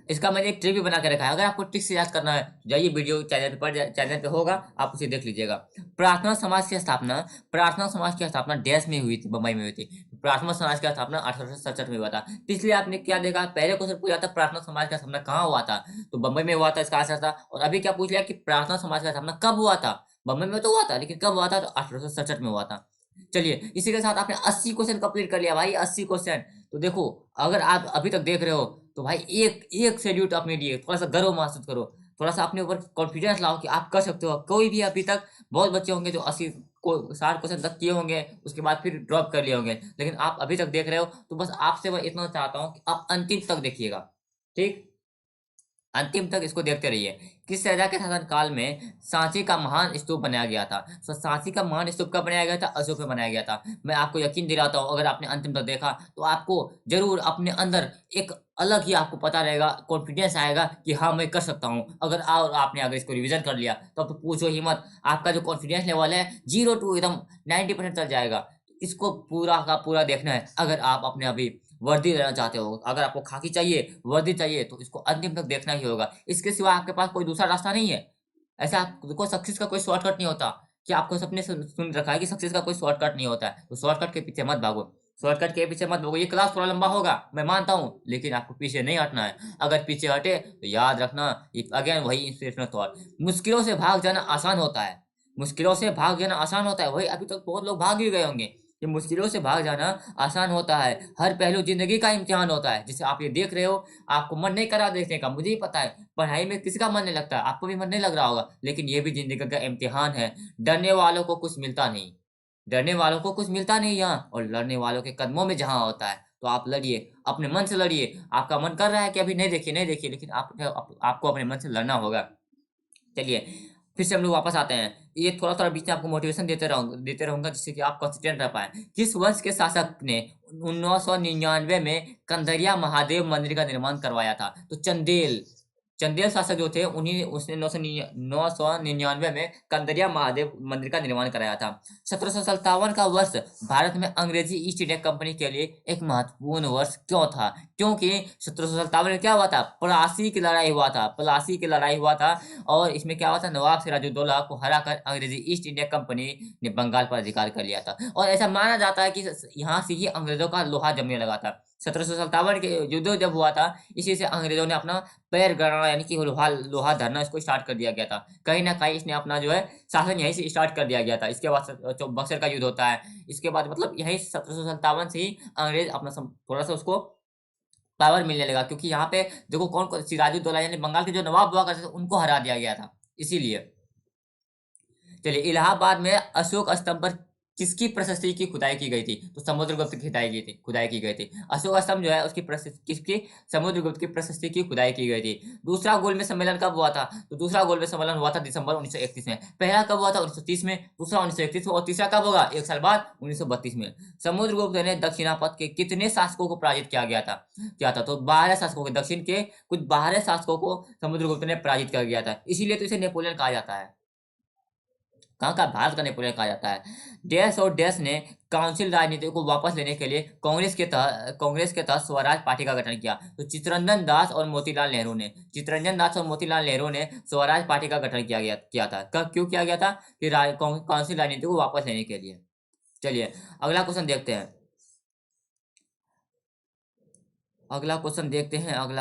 इसका मैंने एक ट्रिक भी बना के रखा है, अगर आपको ट्रिक से याद करना है जाइए वीडियो चैनल पे होगा, आप उसे देख लीजिएगा। प्रार्थना समाज की स्थापना, प्रार्थना समाज की स्थापना डैश में हुई थी, बम्बई में हुई थी। प्रार्थना समाज की स्थापना 1867 में हुआ था। तो इसलिए आपने क्या देखा, पहले क्वेश्चन पूछा था प्रार्थना समाज का स्थापना कहाँ हुआ था, तो बम्बई में हुआ था, इसका आंसर था। और अभी क्या पूछ लिया कि प्रार्थना समाज का स्थापना कब हुआ था, बम्बई में तो हुआ था, लेकिन कब हुआ था, तो 1867 में हुआ था। चलिए, इसी के साथ आपने 80 क्वेश्चन कंप्लीट कर लिया भाई, 80 क्वेश्चन। तो देखो, अगर आप अभी तक देख रहे हो तो भाई एक एक सैल्यूट अपने लिए, थोड़ा सा गर्व महसूस करो, थोड़ा सा अपने ऊपर कॉन्फिडेंस लाओ कि आप कर सकते हो। कोई भी अभी तक, बहुत बच्चे होंगे जो 80 को 60 क्वेश्चन तक किए होंगे, उसके बाद फिर ड्रॉप कर लिए होंगे, लेकिन आप अभी तक देख रहे हो, तो बस आपसे मैं इतना चाहता हूँ कि आप अंतिम तक देखिएगा, ठीक, अंतिम तक इसको देखते रहिए। किस राजा के शासन काल में सांची का महान स्तूप बनाया गया था? तो सांची का महान स्तूप कब बनाया गया था? अशोक में बनाया गया था। मैं आपको यकीन दिलाता हूँ, अगर आपने अंतिम तक देखा तो आपको जरूर अपने अंदर एक अलग ही आपको पता रहेगा, कॉन्फिडेंस आएगा कि हाँ मैं कर सकता हूँ। अगर आपने अगर इसको रिवीजन कर लिया तब तो पूछो ही मत, आपका जो कॉन्फिडेंस लेवल है 0 to एकदम 90% चल जाएगा। इसको पूरा का पूरा देखना है। अगर आप अपने अभी वर्दी लेना चाहते हो, अगर आपको खाकी चाहिए, वर्दी चाहिए, तो इसको अंतिम तक देखना ही होगा। इसके सिवा आपके पास कोई दूसरा रास्ता नहीं है। ऐसा आपको सक्सेस का कोई शॉर्टकट नहीं होता, कि आपको सबने सुन रखा है कि सक्सेस का कोई शॉर्टकट नहीं होता है, तो शॉर्टकट के पीछे मत भागो, शॉर्टकट के पीछे मत भागो। ये क्लास थोड़ा लंबा होगा, मैं मानता हूँ, लेकिन आपको पीछे नहीं हटना है। अगर पीछे हटे तो याद रखना, अगेन वही इंस्पिरेशनल थॉट, मुश्किलों से भाग जाना आसान होता है, मुश्किलों से भाग जाना आसान होता है। वही अभी तक बहुत लोग भाग भी गए होंगे। ये मुश्किलों से भाग जाना आसान होता है, हर पहलू जिंदगी का इम्तिहान होता है। जैसे आप ये देख रहे हो, आपको मन नहीं कर रहा देखने का, मुझे ही पता है, पढ़ाई में किसी का मन नहीं लगता, आपको भी मन नहीं लग रहा होगा, लेकिन ये भी जिंदगी का इम्तिहान है। डरने वालों को कुछ मिलता नहीं, डरने वालों को कुछ मिलता नहीं यहाँ, और लड़ने वालों के कदमों में जहाँ होता है। तो आप लड़िए, अपने मन से लड़िए। आपका मन कर रहा है कि अभी नहीं देखिए, नहीं देखिए, लेकिन आपको अपने मन से लड़ना होगा। चलिए, फिर से हम लोग वापस आते हैं। ये थोड़ा थोड़ा बीच में आपको मोटिवेशन देते रहूंगा, जिससे कि आप कंसिस्टेंट रह पाए। किस वंश के शासक ने 1999 में कंदरिया महादेव मंदिर का निर्माण करवाया था? तो चंदेल, चंदेल शासक जो थे, उन्हीं उसने 999 में कंदरिया महादेव मंदिर का निर्माण कराया था। 1757 का वर्ष भारत में अंग्रेजी ईस्ट इंडिया कंपनी के लिए एक महत्वपूर्ण वर्ष क्यों था? क्योंकि 1757 में क्या हुआ था? प्लासी की लड़ाई हुआ था, प्लासी की लड़ाई हुआ था। और इसमें क्या हुआ था? नवाब सिराजुद्दौला को हराकर अंग्रेजी ईस्ट इंडिया कंपनी ने बंगाल पर अधिकार कर लिया था। और ऐसा माना जाता है कि यहाँ से ही अंग्रेजों का लोहा जमने लगा था। 1757 के युद्ध जब हुआ था, इसी से अंग्रेजों ने अपना पैर गड़ाना, यानी कि लोहा लोहा धरना, इसको स्टार्ट कर दिया गया था। कहीं ना कहीं इसने अपना जो है शासन यहीं से स्टार्ट कर दिया गया था। इसके बाद जो बक्सर का युद्ध होता है, इसके बाद मतलब यही 1757 से ही अंग्रेज अपना थोड़ा सा उसको पावर मिलने लगा, क्योंकि यहाँ पे देखो कौन कौन, सिराजुद्दौला यानी बंगाल के जो नवाब हुआ करते थे, उनको हरा दिया गया था, इसीलिए। चलिए, इलाहाबाद में अशोक स्तंभ पर किसकी प्रशस्ति की खुदाई की गई थी? तो समुद्रगुप्त की खुदाई की गई थी। अशोक स्तंभ जो है उसकी प्रशस्ति किसकी? समुद्रगुप्त की प्रशस्ति की खुदाई की गई थी। दूसरा गोलमेज सम्मेलन कब हुआ था? तो दूसरा गोलमेज सम्मेलन हुआ था दिसंबर 1931 में। पहला कब हुआ था? 1930 में, दूसरा 1931 में, और तीसरा कब होगा? एक साल बाद 1932 में। समुद्रगुप्त ने दक्षिणापथ के कितने शासकों को पराजित किया था? तो 12 शासकों के, दक्षिण के कुछ 12 शासकों को समुद्रगुप्त ने पराजित कर दिया था। इसीलिए तो इसे नेपोलियन कहा जाता है। कहाँ का? भारत का नेपोलियन कहा जाता है। डैश और डैश ने काउंसिल राजनीति को वापस लेने के लिए कांग्रेस के तहत स्वराज पार्टी का गठन किया। तो चित्तरंजन दास और मोतीलाल नेहरू ने स्वराज पार्टी का गठन किया था। क्यों किया गया था? कि काउंसिल राजनीति को वापस लेने के लिए। चलिए, अगला क्वेश्चन देखते हैं। अगला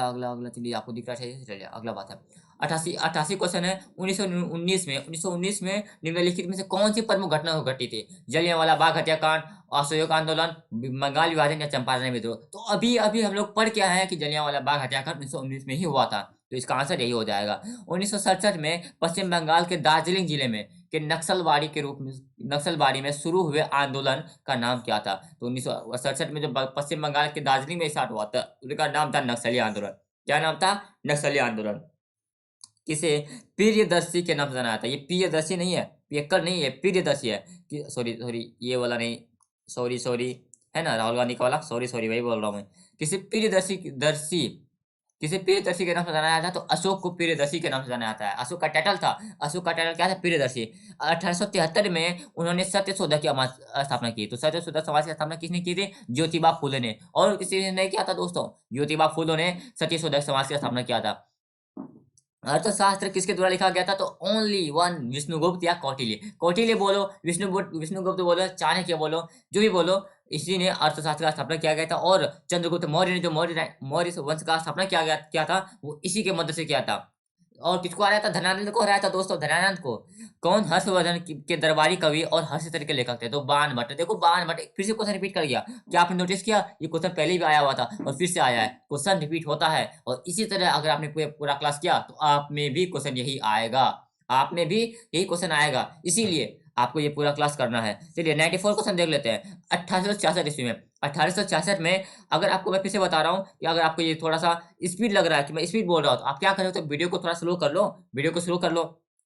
अगला अगला चलिए, आपको दिख रहा है, चलिए अगला बात है। 88 क्वेश्चन है। 1919 में निम्नलिखित में से कौन सी प्रमुख घटना घटी थी? जलियांवाला बाग हत्याकांड, असहयोग आंदोलन, बंगाल विभाजन या चंपारण विद्रोह? तो अभी अभी हम लोग पढ़ के आए हैं कि जलियांवाला बाग हत्याकांड 1919 में ही हुआ था, तो इसका आंसर यही हो जाएगा। 1967 में पश्चिम बंगाल के दार्जिलिंग जिले में के नक्सलबाड़ी में शुरू हुए आंदोलन का नाम क्या था? तो 1967 में जो पश्चिम बंगाल के दार्जिलिंग में स्टार्ट हुआ था, उसका नाम था नक्सली आंदोलन। क्या नाम था? नक्सली आंदोलन। किसे? प्रियदर्शी के नाम से जाना जाता है। ये प्रियदर्शी नहीं है, पियक्कर नहीं है, प्रियदर्शी है। सॉरी सॉरी, ये वाला नहीं, सॉरी सॉरी, है ना राहुल गांधी का वाला, सॉरी सॉरी, वही बोल रहा हूँ मैं। किसी प्रियदर्शी दर्शी किसे प्रियदर्शी के नाम से जाना जाता है? तो अशोक को प्रियदर्शी के नाम से जाना जाता है। अशोक का टाइटल था, अशोक का टाइटल क्या था? प्रियदर्शी। 1873 में उन्होंने सत्यशोधक की स्थापना की। तो सत्यशोधक समाज की स्थापना किसने की थी? ज्योतिबा फुले ने। और किसी ने नहीं किया था दोस्तों? ज्योतिबा फुले ने सत्यशोधक समाज की स्थापना किया था। अर्थशास्त्र किसके द्वारा लिखा गया था? तो ओनली वन विष्णुगुप्त या कौटिल्य। कौटिल्य बोलो, विष्णुगुप्त बोलो, चाणक्य बोलो, जो भी बोलो, इसी ने अर्थशास्त्र का स्थापना किया गया था। और चंद्रगुप्त मौर्य ने जो मौर्य वंश का स्थापना किया था, वो इसी के मदद से किया था। और किसको हराया था? धनानंद को हराया था दोस्तों, धनानंद को। कौन? हर्षवर्धन के दरबारी कवि और हर्षचंद्र के लेखक थे। तो बाणभट्ट। देखो बाणभट्ट, फिर से क्वेश्चन रिपीट कर गया। क्या आपने नोटिस किया? ये क्वेश्चन पहले भी आया हुआ था और फिर से आया है। क्वेश्चन रिपीट होता है। और इसी तरह अगर आपने पूरा क्लास किया तो आप में भी क्वेश्चन यही आएगा, आप में भी यही क्वेश्चन आएगा। इसीलिए आपको ये पूरा क्लास करना है। चलिए 94 क्वेश्चन देख लेते हैं। 1866 ईस्वी में, 1866 में, अगर आपको मैं फिर से बता रहा हूँ कि अगर आपको ये थोड़ा सा स्पीड लग रहा है कि मैं स्पीड बोल रहा हूँ, तो आप क्या करो, तो वीडियो को थोड़ा स्लो कर लो, वीडियो को स्लो कर लो,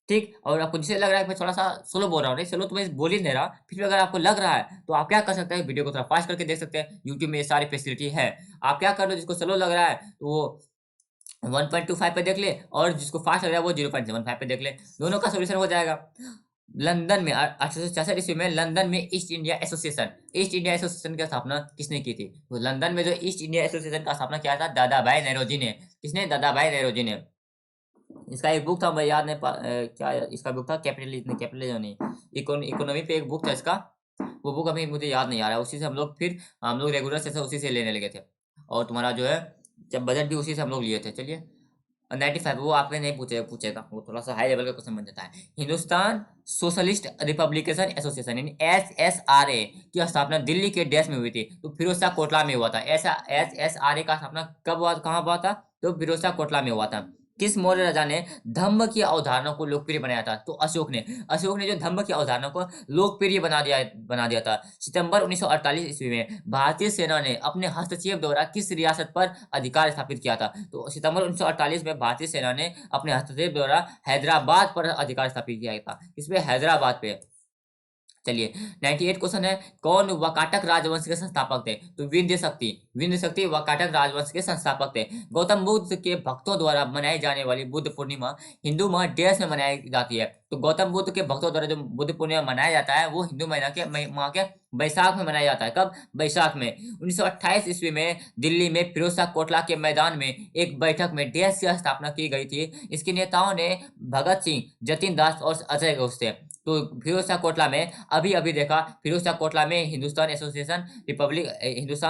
ठीक। और आपको जिसे लग रहा है कि मैं थोड़ा सा स्लो बोल रहा हूँ, नहीं स्लो तो मैं बोल ही नहीं रहा, फिर भी अगर आपको लग रहा है तो आप क्या कर सकते हैं, वीडियो को थोड़ा फास्ट करके देख सकते हैं। यूट्यूब में ये सारी फैसिलिटी है। आप क्या कर लो, जिसको स्लो लग रहा है तो वो 1.25 पे देख ले, और जिसको फास्ट लग रहा है वो 0.75 पे देख ले, दोनों का सोल्यूशन हो जाएगा। लंदन में 1866 ईस्वी में लंदन में ईस्ट इंडिया एसोसिएशन की स्थापना किसने की थी? तो लंदन में जो ईस्ट इंडिया एसोसिएशन का स्थापना किया था, दादा भाई नेरोजी ने। किसने? दादा भाई नेरोजी ने। इसका एक बुक था, मैं याद नहीं क्या इसका बुक था, कैपिटलिज्म नहीं, इकोनॉमी पे एक बुक था इसका, वो बुक अभी मुझे याद नहीं आ रहा है। उसी से हम लोग रेगुलर से उसी से लेने लगे थे। और तुम्हारा जो है जब बजट भी उसी से हम लोग लिए थे। चलिए 95 वो आपने नहीं पूछेगा, वो थोड़ा सा हाई लेवल का क्वेश्चन बन जाता है। हिंदुस्तान सोशलिस्ट रिपब्लिकेशन एसोसिएशन यानी SSRA की स्थापना दिल्ली के डैश में हुई थी। तो फिरोज शाह कोटला में हुआ था। ऐसा SSRA का स्थापना कब हुआ, कहाँ हुआ था? तो फिरोज शाह कोटला में हुआ था। किस मौर्य राजा ने धम्म की अवधारणा को लोकप्रिय बनाया था? तो अशोक ने जो धम्म की अवधारणा को लोकप्रिय बना दिया था। सितंबर 1948 ईस्वी में भारतीय सेना ने अपने हस्तक्षेप द्वारा किस रियासत पर अधिकार स्थापित किया था? तो सितंबर 1948 में भारतीय सेना ने अपने हस्तक्षेप द्वारा हैदराबाद पर अधिकार स्थापित किया था। इस पे हैदराबाद पे। चलिए 98 क्वेश्चन है, कौन वाकाटक राजवंश के संस्थापक थे? तो विंध्य शक्ति वाकाटक राजवंश के संस्थापक थे। गौतम बुद्ध के भक्तों द्वारा मनाई जाने वाली बुद्ध पूर्णिमा हिंदू माह डैश में मनाई जाती है। तो गौतम बुद्ध के भक्तों द्वारा जो बुद्ध पूर्णिमा मनाया जाता है वो हिंदू महीना के माह के बैसाख में मनाया जाता है। कब? बैसाख में। 1928 ईस्वी में दिल्ली में फिरोज शाह कोटला के मैदान में एक बैठक में डैश की स्थापना की गई थी। इसके नेताओं ने भगत सिंह, जतिन दास और अजय घोष थे। तो फिरोज शाह कोटला में अभी देखा, फिरोज शाह कोटला में हिंदुस्तान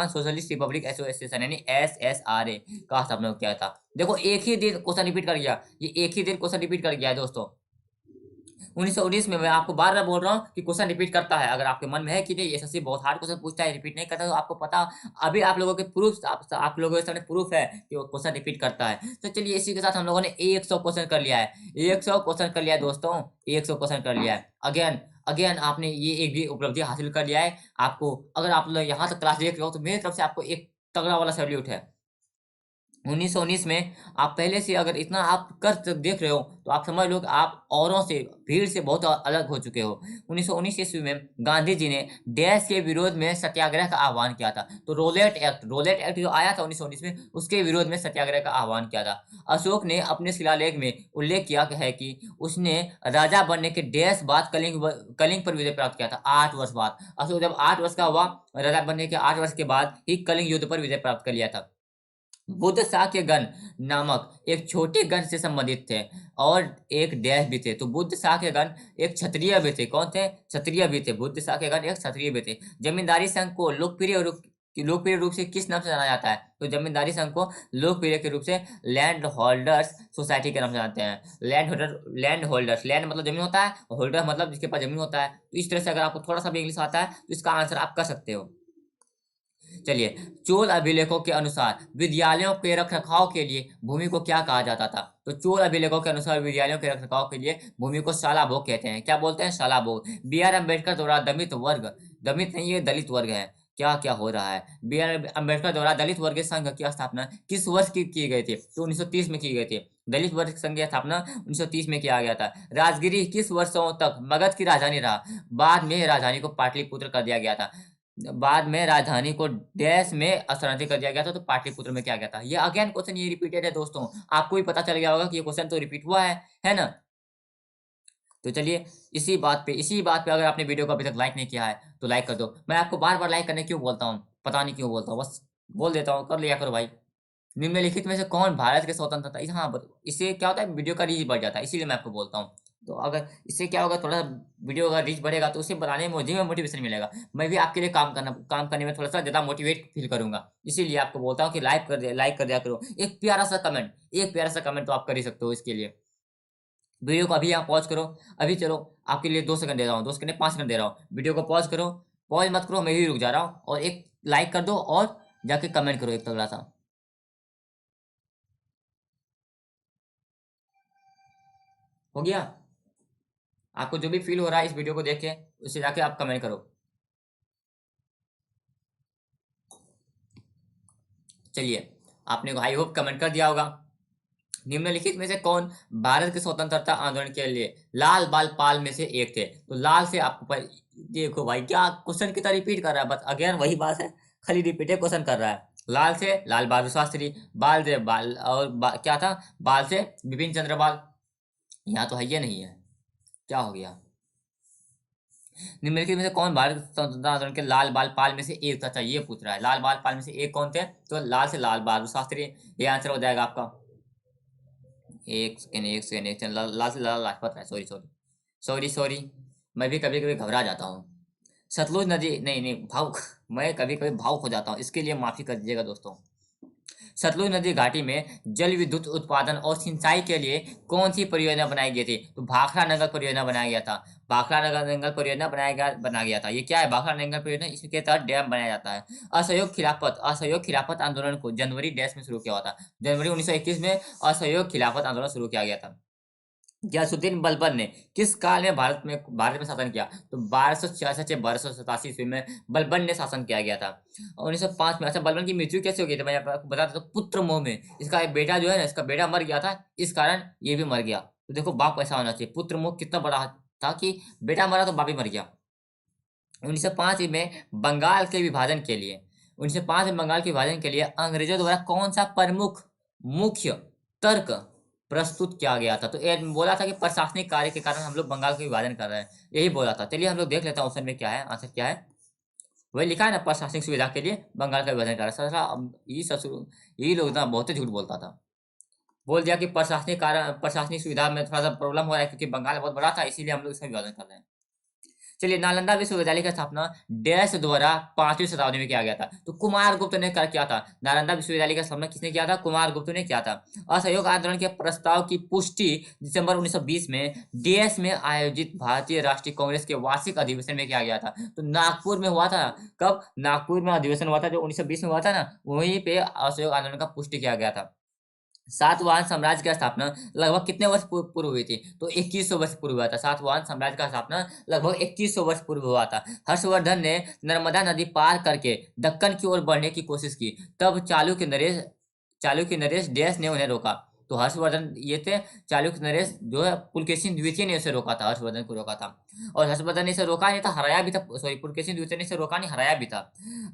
सोशलिस्ट रिपब्लिक एसोसिएशन यानी SSRA का स्थापना किया था। देखो एक ही दिन क्वेश्चन रिपीट कर गया, ये एक ही दिन क्वेश्चन रिपीट कर गया है दोस्तों। 1919 में मैं आपको बार बार बोल रहा हूँ कि क्वेश्चन रिपीट करता है। अगर आपके मन में है कि नहीं एसएससी बहुत हार्ड क्वेश्चन पूछता है, रिपीट नहीं करता, तो आपको पता, अभी आप लोगों के प्रूफ, आप लोगों के सामने प्रूफ है कि वो क्वेश्चन रिपीट करता है। तो चलिए इसी के साथ हम लोगों ने 100 क्वेश्चन कर लिया है। 100 क्वेश्चन कर लिया है दोस्तों, 100 क्वेश्चन कर लिया है। अगेन अगेन आपने ये एक भी उपलब्धि हासिल कर लिया है। आपको, अगर आप लोग यहाँ तक क्लास देख रहे हो तो मेरी तरफ से आपको एक तगड़ा वाला सैल्यूट है। 1919 में आप पहले से अगर इतना आप देख रहे हो तो आप समझ लो कि आप औरों से, भीड़ से बहुत अलग हो चुके हो। 1919 ईस्वी में गांधी जी ने डैश के विरोध में सत्याग्रह का आह्वान किया था। तो रोलेट एक्ट जो आया था 1919 में, उसके विरोध में सत्याग्रह का आह्वान किया था। अशोक ने अपने शिलालेख में उल्लेख किया है कि उसने राजा बनने के डैश बाद कलिंग पर विजय प्राप्त किया था। 8 वर्ष बाद, अशोक जब 8 वर्ष का हुआ, राजा बनने के 8 वर्ष के बाद ही कलिंग युद्ध पर विजय प्राप्त कर लिया था। बुद्ध शाक्य गण नामक एक छोटे गण से संबंधित थे और एक डैश भी थे। तो बुद्ध शाक्य गण एक क्षत्रिय भी थे। कौन थे? क्षत्रिय भी थे। बुद्ध शाक्य गण एक क्षत्रिय भी थे। जमींदारी संघ को लोकप्रिय रूप से किस नाम से जाना जाता है? तो जमींदारी संघ को लोकप्रिय के रूप से लैंड होल्डर्स सोसाइटी के नाम से जानते हैं। लैंड होल्डर्स, लैंड मतलब जमीन होता है, होल्डर मतलब जिसके पास जमीन होता है। तो इस तरह से अगर आपको थोड़ा सा भी इंग्लिश आता है तो इसका आंसर आप कर सकते हो। चलिए, चोल अभिलेखों के अनुसार विद्यालयों के रखरखाव के लिए भूमि को क्या कहा जाता था? तो चोल अभिलेखों के अनुसार विद्यालयों के रखरखाव के लिए भूमि को शाला भोग कहते हैं। क्या बोलते हैं? शाला भोग। B.R. अम्बेडकर द्वारा दलित नहीं, ये दलित वर्ग है। क्या क्या हो रहा है? B.R. अम्बेडकर द्वारा दलित वर्ग संघ की स्थापना किस वर्ष की गई थी? तो 1930 में की गई थी। दलित वर्ग संघ की स्थापना 1930 में किया गया था। राजगिरी किस वर्षों तक मगध की राजधानी रहा? बाद में राजधानी को पाटलिपुत्र कर दिया गया था। बाद में राजधानी को डैश में स्थानांतरित कर दिया गया था, तो पाटलिपुत्र में क्या गया था। ये अगेन क्वेश्चन ये रिपीटेड है दोस्तों, आपको भी पता चल गया होगा कि ये क्वेश्चन तो रिपीट हुआ है ना। तो चलिए इसी बात पे अगर आपने वीडियो को अभी तक लाइक नहीं किया है तो लाइक कर दो। मैं आपको बार बार लाइक करने क्यों बोलता हूँ, पता नहीं क्यों बोलता हूँ, बस बोल देता हूँ, कर लिया करो भाई। निम्नलिखित में से कौन भारत के स्वतंत्रता, हाँ इससे क्या होता है, वीडियो का रीच बढ़ जाता है, इसीलिए मैं आपको बोलता हूँ। तो अगर इससे क्या होगा, थोड़ा वीडियो का रीच बढ़ेगा तो उसे बनाने में मुझे मोटिवेशन मिलेगा, मैं भी आपके लिए काम करने में थोड़ा सा ज़्यादा मोटिवेट फील करूंगा। इसीलिए आपको बोलता हूँ कि लाइक कर दिया करो, एक प्यारा सा कमेंट तो आप कर ही सकते हो। इसके लिए वीडियो को अभी यहाँ पॉज करो, अभी चलो आपके लिए 2 सेकंड दे रहा हूँ, 2 सेकंड 5 सेकंड दे रहा हूँ, वीडियो को पॉज करो, पॉज मत करो, मैं भी रुक जा रहा हूँ, और एक लाइक कर दो और जाके कमेंट करो एक तगड़ा सा। हो गया? आपको जो भी फील हो रहा है इस वीडियो को देख के, उसे जाके आप कमेंट करो। चलिए, आपने आई होप कमेंट कर दिया होगा। निम्नलिखित में से कौन भारत के स्वतंत्रता आंदोलन के लिए लाल बाल पाल में से एक थे। तो लाल से आपको देखो भाई, क्या क्वेश्चन की तरह रिपीट कर रहा है, बस अगेन वही बात है, खाली रिपीटेड क्वेश्चन कर रहा है। लाल से लाल बहादुर शास्त्री, बाल से बाल और क्या था, बाल से बिपिन चंद्र पाल। यहाँ तो है, ये नहीं है, क्या हो गया। निम्नलिखित में से कौन भारत स्वतंत्रता आंदोलन के लाल बाल पाल में से एक था, ये पूछ रहा है। लाल बाल पाल में से एक कौन थे, तो लाल से लाल बहादुर शास्त्री, ये आंसर हो जाएगा आपका। एक सेकंड लाल से लाल लाजपत राय, सॉरी, मैं भी कभी कभी घबरा जाता हूँ। सतलुज नदी, नहीं नहीं भावुक मैं कभी कभी भावुक हो जाता हूँ, इसके लिए माफी कर दीजिएगा दोस्तों। सतलुज नदी घाटी में जल विद्युत उत्पादन और सिंचाई के लिए कौन सी परियोजना बनाई गई थी, तो भाखड़ा नंगल परियोजना बनाया गया था। भाखड़ा नंगल परियोजना बना गया था। ये क्या है भाखड़ा नंगल परियोजना, इसके तहत डैम बनाया जाता है। असहयोग खिलाफत आंदोलन को जनवरी डैश में शुरू किया हुआ था, जनवरी 1921 में असहयोग खिलाफत आंदोलन शुरू किया गया था। गयासुद्दीन बलबन ने किस काल में भारत में शासन किया, तो 1266 से 1287 ईस्वी में बलबन ने शासन किया गया था। 1905 में। अच्छा, बलबन की मृत्यु कैसे हो गई थी, मैं आपको बता देता हूँ, पुत्र मोह में। इसका एक बेटा जो है ना, इसका बेटा मर गया था, इस कारण ये भी मर गया। तो देखो बाप ऐसा होना चाहिए, पुत्र मोह कितना बड़ा था कि बेटा मरा तो बाप भी मर गया। 1905 में बंगाल के विभाजन के लिए 1905 में बंगाल के विभाजन के लिए अंग्रेजों द्वारा कौन सा प्रमुख मुख्य तर्क प्रस्तुत किया गया था, तो ये बोला था कि प्रशासनिक कार्य के कारण हम लोग बंगाल का विभाजन कर रहे हैं, यही बोला था। चलिए हम लोग देख लेते हैं ऑप्शन में क्या है, आंसर क्या है। वही लिखा है ना, प्रशासनिक सुविधा के लिए बंगाल का विभाजन कर रहा है। यही लोग ना बहुत ही झूठ बोलता था, बोल दिया कि प्रशासनिक सुविधा में थोड़ा सा प्रॉब्लम हो रहा है क्योंकि बंगाल बहुत बड़ा था, इसीलिए हम लोग इसका विभाजन कर रहे हैं। चलिए, नालंदा विश्वविद्यालय की स्थापना डैश द्वारा 5वीं शताब्दी में किया गया था, तो कुमार गुप्त ने कर किया था। नालंदा विश्वविद्यालय का स्थापना किसने किया था, कुमार गुप्त ने किया था। असहयोग आंदोलन के प्रस्ताव की पुष्टि दिसंबर 1920 में डैश में आयोजित भारतीय राष्ट्रीय कांग्रेस के वार्षिक अधिवेशन में किया गया था, तो नागपुर में हुआ था। कब नागपुर में अधिवेशन हुआ था, जो 1920 में हुआ था ना, वहीं पे असहयोग आंदोलन का पुष्टि किया गया था। सातवाहन साम्राज्य की स्थापना लगभग कितने वर्ष पूर्व हुई थी, तो 2100 वर्ष पूर्व हुआ था। सातवाहन साम्राज्य का स्थापना लगभग 2100 वर्ष पूर्व हुआ था। हर्षवर्धन ने नर्मदा नदी पार करके दक्कन की ओर बढ़ने की कोशिश की, तब चालुक्य नरेश डैश ने उन्हें रोका। तो हर्षवर्धन ये थे, चालुक्य नरेश जो है पुलकेशिन द्वितीय ने उसे रोका था, हर्षवर्धन को रोका था। और हर्षवर्धन ने इसे रोका नहीं था, हराया भी था, सॉरी पुलकेशिन द्वितीय ने इसे रोका नहीं, हराया भी था।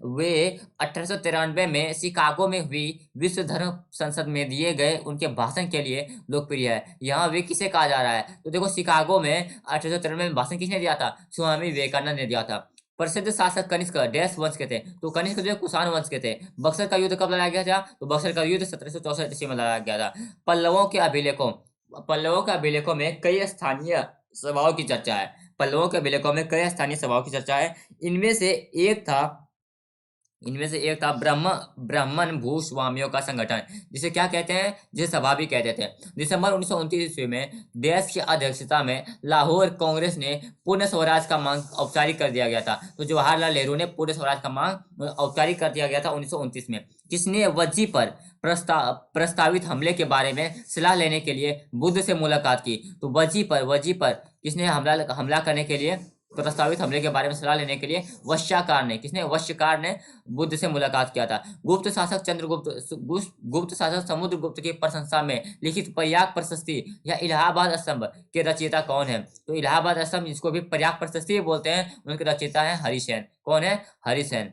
वे 1893 में शिकागो में हुई विश्व धर्म संसद में दिए गए उनके भाषण के लिए लोकप्रिय है। यहाँ वे किसे कहा जा रहा है, तो देखो शिकागो में 1893 में भाषण किसने दिया था, स्वामी विवेकानंद ने दिया था। प्रसिद्ध शासक कनिष्क डैश वंश के थे, तो कनिष्क जो कुषाण वंश के थे। बक्सर का युद्ध कब लड़ाया गया था, तो बक्सर का युद्ध 1764 ईस्वी में लड़ाया गया था। पल्लवों के अभिलेखों में कई स्थानीय सभाओं की चर्चा है। पल्लवों के अभिलेखों में कई स्थानीय सभाओं की चर्चा है। इनमें से एक था ब्राह्मण भूस्वामियों का संगठन, जिसे क्या कहते हैं, जिसे सभा भी कहते थे। दिसंबर 1929 ईस्वी में देश की अध्यक्षता में लाहौर कांग्रेस ने पूर्ण स्वराज का मांग औपचारिक कर दिया गया था। तो जवाहरलाल नेहरू ने पूर्ण स्वराज का मांग औपचारिक कर दिया गया था 1929 में। किसने वज्जी पर प्रस्तावित हमले के बारे में सलाह लेने के लिए बुद्ध से मुलाकात की, तो वज्जी पर किसने हमला करने के लिए प्रस्तावित हमले के बारे में सलाह लेने के लिए वश्याकार ने, किसने, वश्यकार ने बुद्ध से मुलाकात किया था। गुप्त शासक चंद्रगुप्त, गुप्त शासक समुद्रगुप्त की प्रशंसा में लिखित प्रयाग प्रशस्ति या इलाहाबाद स्तंभ के रचयिता कौन है? तो इलाहाबाद स्तंभ, जिसको भी प्रयाग प्रशस्ति बोलते हैं, उनके रचयिता है हरिसेन। कौन है? हरिसेन।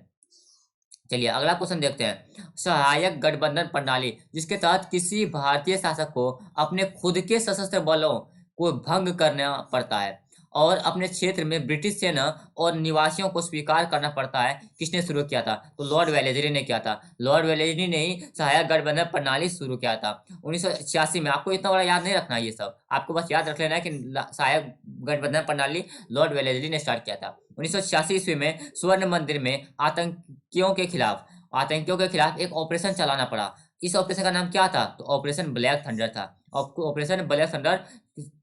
चलिए अगला क्वेश्चन देखते हैं। सहायक गठबंधन प्रणाली, जिसके तहत किसी भारतीय शासक को अपने खुद के सशस्त्र बलों को भंग करना पड़ता है और अपने क्षेत्र में ब्रिटिश सेना और निवासियों को स्वीकार करना पड़ता है, किसने शुरू किया था? तो लॉर्ड वेलेस्ली ने किया था। लॉर्ड वेलेस्ली ने ही सहायक गठबंधन प्रणाली शुरू किया था 1986 में। आपको इतना बड़ा याद नहीं रखना, ये सब आपको बस याद रख लेना है कि सहायक गठबंधन प्रणाली लॉर्ड वेलेस्ली ने स्टार्ट किया था 1986 ईस्वी में। स्वर्ण मंदिर में आतंकियों के खिलाफ एक ऑपरेशन चलाना पड़ा। इस ऑपरेशन का नाम क्या था? तो ऑपरेशन ब्लैक थंडर था। ऑपरेशन ब्लैक थंडर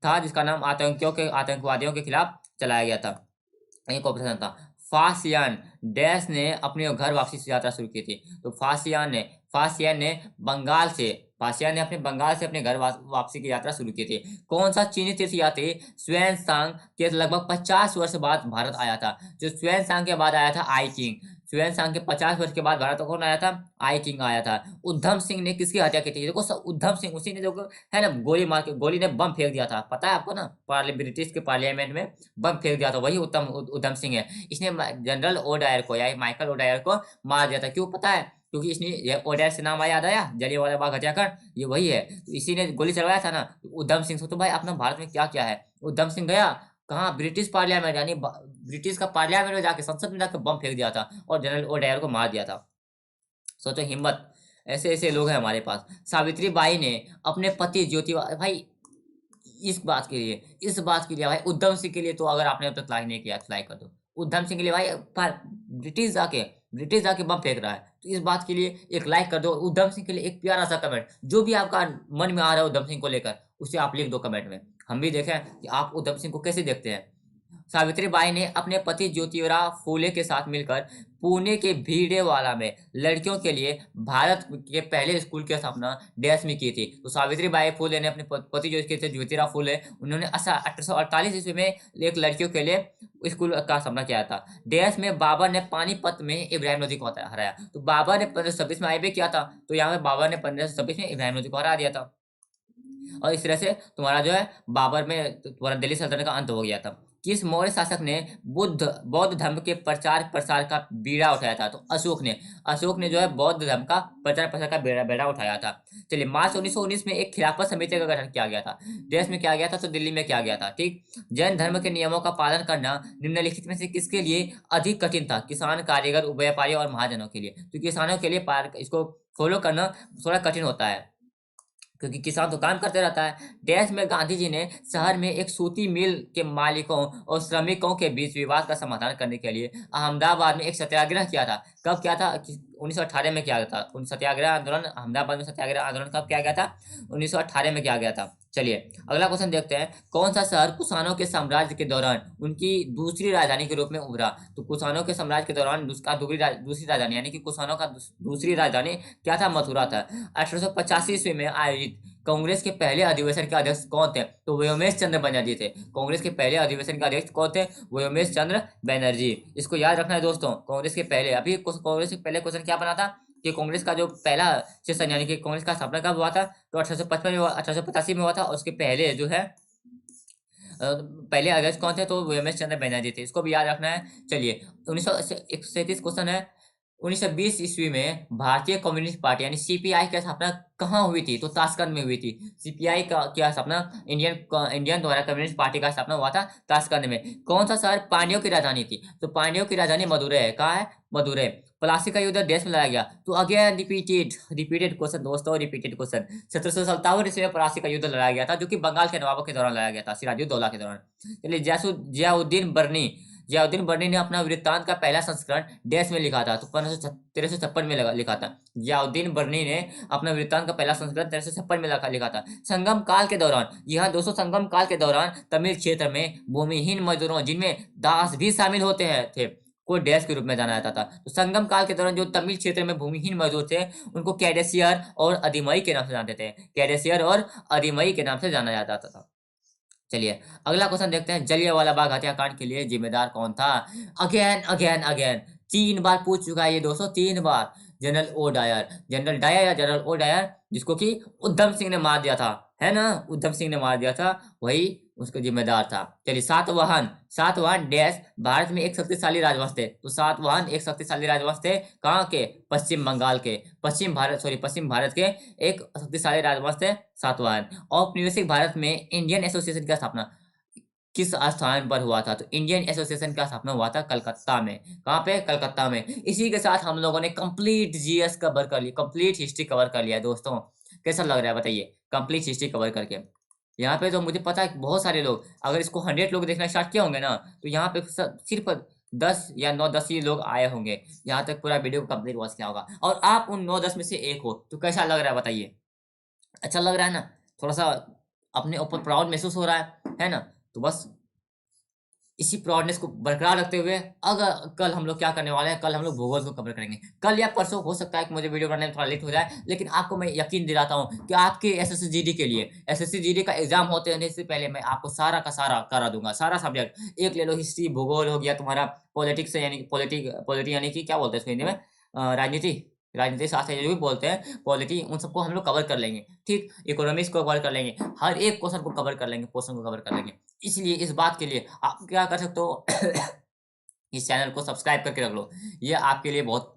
था, जिसका नाम आतंकवादियों के खिलाफ चलाया गया था। एक ऑपरेशन था। फासियान डैश ने अपने घर वापसी की यात्रा शुरू की थी। तो फासियान ने अपने बंगाल से अपने घर वापसी की यात्रा शुरू की थी। कौन सा चीनी तीर्थयात्री ह्वेनसांग के लगभग 50 वर्ष बाद भारत आया था? जो ह्वेनसांग के बाद आया था आई किंग। ह्वेनसांग के 50 वर्ष के बाद भारत कौन आया था? आई किंग आया था। उद्धम सिंह ने किसकी हत्या की थी? देखो उद्धम सिंह उसी ने जो है ना, गोली ने बम फेंक दिया था, पता है आपको ना, ब्रिटिश के पार्लियामेंट में बम फेंक दिया था, वही उद्धम सिंह है। इसने जनरल ओडायर को या माइकल ओडायर को मार दिया था। क्यों पता है? क्योंकि इसने, ये ओडायर से नाम याद आया, जलियांवाला बाग हत्याकांड, ये वही है। तो इसी ने गोली चलवाया था ना उद्धम सिंह से। तो भाई अपना भारत में क्या क्या है, उद्धम सिंह गया कहाँ? ब्रिटिश पार्लियामेंट, यानी ब्रिटिश का पार्लियामेंट में जाके, संसद में जाकर बम फेंक दिया था और जनरल ओडायर को मार दिया था। सोचो हिम्मत, ऐसे ऐसे लोग हैं हमारे पास। सावित्री बाई ने अपने पति ज्योतिबा, भाई इस बात के लिए भाई, उद्धम सिंह के लिए तो अगर आपने अब तक लाइक नहीं किया तो लाइक कर दो। उद्धम सिंह के लिए भाई, ब्रिटिश जाके बम फेंक रहा है, तो इस बात के लिए एक लाइक कर दो। उद्धम सिंह के लिए एक प्यारा सा कमेंट, जो भी आपका मन में आ रहा है उद्धम सिंह को लेकर, उसे आप लिख दो कमेंट में। हम भी देखें कि आप उद्धम सिंह को कैसे देखते हैं। सावित्री बाई ने अपने पति ज्योतिराव फूले के साथ मिलकर पुणे के भीड़ेवाला में लड़कियों के लिए भारत के पहले स्कूल की स्थापना डैश में की थी। तो सावित्री बाई फूले ने अपने पति जो थे ज्योतिराव फूले, उन्होंने 1848 ईस्वी में एक लड़कियों के लिए स्कूल का स्थापना किया था। डैश में बाबर ने पानीपत में इब्राहिम लोधी को हराया। तो बाबर ने 1526 में आईबे किया था, तो यहाँ पे बाबर ने 1526 में इब्राहिम लोधी को हरा दिया था। और इस तरह से तुम्हारा जो है बाबर में तुम्हारा दिल्ली सल्तनत का अंत हो गया था। किस मौर्य शासक ने बौद्ध धर्म के प्रचार प्रसार का बीड़ा उठाया था? तो अशोक ने जो है बौद्ध धर्म का प्रचार प्रसार का बेड़ा उठाया था। चलिए मार्च 1919 में एक खिलाफत समिति का गठन किया गया था। देश में किया गया था? तो दिल्ली में किया गया था। ठीक। जैन धर्म के नियमों का पालन करना निम्नलिखित में से किसके लिए अधिक कठिन था? किसान, कारीगर, व्यापारी और महाजनों के लिए। तो किसानों के लिए इसको फॉलो करना थोड़ा कठिन होता है, क्योंकि किसान तो काम करते रहता है। देश में गांधी जी ने शहर में एक सूती मिल के मालिकों और श्रमिकों के बीच विवाद का समाधान करने के लिए अहमदाबाद में एक सत्याग्रह किया था। कब किया था? 1918 में किया गया था। सत्याग्रह आंदोलन, अहमदाबाद में सत्याग्रह आंदोलन कब किया गया था? 1918 में किया गया था। चलिए अगला क्वेश्चन देखते हैं। कौन सा शहर कुषाणों के साम्राज्य के दौरान उनकी दूसरी राजधानी के रूप में उभरा? तो कुषाणों के साम्राज्य के दौरान उसका दूसरी राजधानी, यानी कि कुषाणों का दूसरी राजधानी क्या था? मथुरा था। 1885 ईस्वी में आयोजित कांग्रेस के पहले अधिवेशन के अध्यक्ष कौन थे? तो व्योमेश चंद्र बनर्जी थे। कांग्रेस के पहले अधिवेशन के अध्यक्ष कौन थे? व्योमेश चंद्र बनर्जी। इसको याद रखना है दोस्तों। कांग्रेस के पहले, अभी कांग्रेस के पहले क्वेश्चन क्या बना था कि कांग्रेस का जो पहला सेशन, यानी कि कांग्रेस का स्थापना कब हुआ था? तो 1855 में, 1885 में हुआ था। और उसके पहले जो है पहले अध्यक्ष कौन थे? तो व्योमेश चंद्र बनर्जी थे। इसको भी याद रखना है। चलिए 1937 क्वेश्चन है। 1920 ईस्वी में भारतीय कम्युनिस्ट पार्टी यानी सीपीआई की स्थापना कहाँ हुई थी? तो ताशकंद में हुई थी। सीपीआई का स्थापना, इंडियन द्वारा कम्युनिस्ट पार्टी का स्थापना हुआ था ताशकंद में। कौन सा शहर पांड्यों की राजधानी थी? तो पांड्यों की राजधानी मदुरै है। कहाँ है? मदुरै। प्लासी का युद्ध देश में लड़ा गया। तो अगेन रिपीटेड क्वेश्चन दोस्तों, रिपीटेड क्वेश्चन। 1757 ईस्वी में प्लासी का युद्ध लड़ा गया था, जो कि बंगाल के नवाबों के दौरान लड़ा गया था, सिराजुद्दौला के दौरान। चलिए जियाउद्दीन बर्नी ने अपना वृत्तांत का पहला संस्करण डैश में लिखा था। तो 1356 में लिखा था। जियाउद्दीन बर्नी ने अपना वृत्तांत का पहला संस्करण 1356 में लिखा था। संगम काल के दौरान, यहाँ दोस्तों संगम काल के दौरान तमिल क्षेत्र में भूमिहीन मजदूरों, जिनमें दास भी शामिल होते हैं थे, को डैश के रूप में जाना जाता था। तो संगम काल के दौरान जो तमिल क्षेत्र में भूमिहीन मजदूर थे, उनको कैडेसियर और अधिमई के नाम से जानते थे। कैडेसियर और अधिमई के नाम से जाना जाता था। चलिए अगला क्वेश्चन देखते हैं, जलियांवाला बाग हत्याकांड के लिए जिम्मेदार कौन था? अगेन अगेन अगेन 3 बार पूछ चुका है ये दोस्तों, 3 बार। General O Dyer, General Dyer या जनरल ओ डायर, जिसको कि उधम सिंह ने मार दिया था, है ना, उधम सिंह ने मार दिया था, वही उसका जिम्मेदार था। चलिए सातवाहन, सातवाहन डैश भारत में एक शक्तिशाली राजवंश थे। तो सातवाहन एक शक्तिशाली राजवंश थे, कहाँ के? पश्चिम बंगाल के, पश्चिम भारत के एक शक्तिशाली राजवंश थे सातवाहन। औपनिवेशिक भारत में इंडियन एसोसिएशन की स्थापना किस स्थान पर हुआ था? तो इंडियन एसोसिएशन का स्थापना हुआ था कलकत्ता में। कहाँ पे? कलकत्ता में। इसी के साथ हम लोगों ने कंप्लीट जीएस कवर कर लिया, कंप्लीट हिस्ट्री कवर कर लिया है दोस्तों। कैसा लग रहा है बताइए, कंप्लीट हिस्ट्री कवर करके? यहाँ पे तो मुझे पता है कि बहुत सारे लोग, अगर इसको 100 लोग देखना स्टार्ट किए होंगे ना, तो यहाँ पे सिर्फ 10 या 9-10 ही लोग आए होंगे, यहाँ तक पूरा वीडियो को कंप्लीट वॉच किया होगा, और आप उन 9-10 में से एक हो, तो कैसा लग रहा है बताइए? अच्छा लग रहा है ना? थोड़ा सा अपने ऊपर प्राउड महसूस हो रहा है ना? तो बस इसी प्राउडनेस को बरकरार रखते हुए, अगर कल हम लोग क्या करने वाले हैं, कल हम लोग भूगोल को कवर करेंगे। कल या परसों, हो सकता है कि मुझे वीडियो बनाने में थोड़ा लेट हो जाए, लेकिन आपको मैं यकीन दिलाता हूँ कि आपके एसएससी जीडी के लिए, एसएससी जीडी का एग्जाम होने से पहले मैं आपको सारा का सारा करा दूंगा, सारा सब्जेक्ट। एक ले लो, हिस्ट्री, भूगोल हो गया तुम्हारा, पॉलिटिक्स यानी पॉलिटी यानी कि क्या बोलते हैं इसको हिंदी में, राजनीति, राजनीति शास्त्र जो भी बोलते हैं, पॉलिटी, उन सबको हम लोग कवर कर लेंगे। ठीक, इकोनॉमिक्स को कवर कर लेंगे, हर एक क्वेश्चन को कवर कर लेंगे, क्वेश्चन को कवर कर लेंगे। इसलिए इस बात के लिए आप क्या कर सकते हो, इस चैनल को सब्सक्राइब करके रख लो, ये आपके लिए बहुत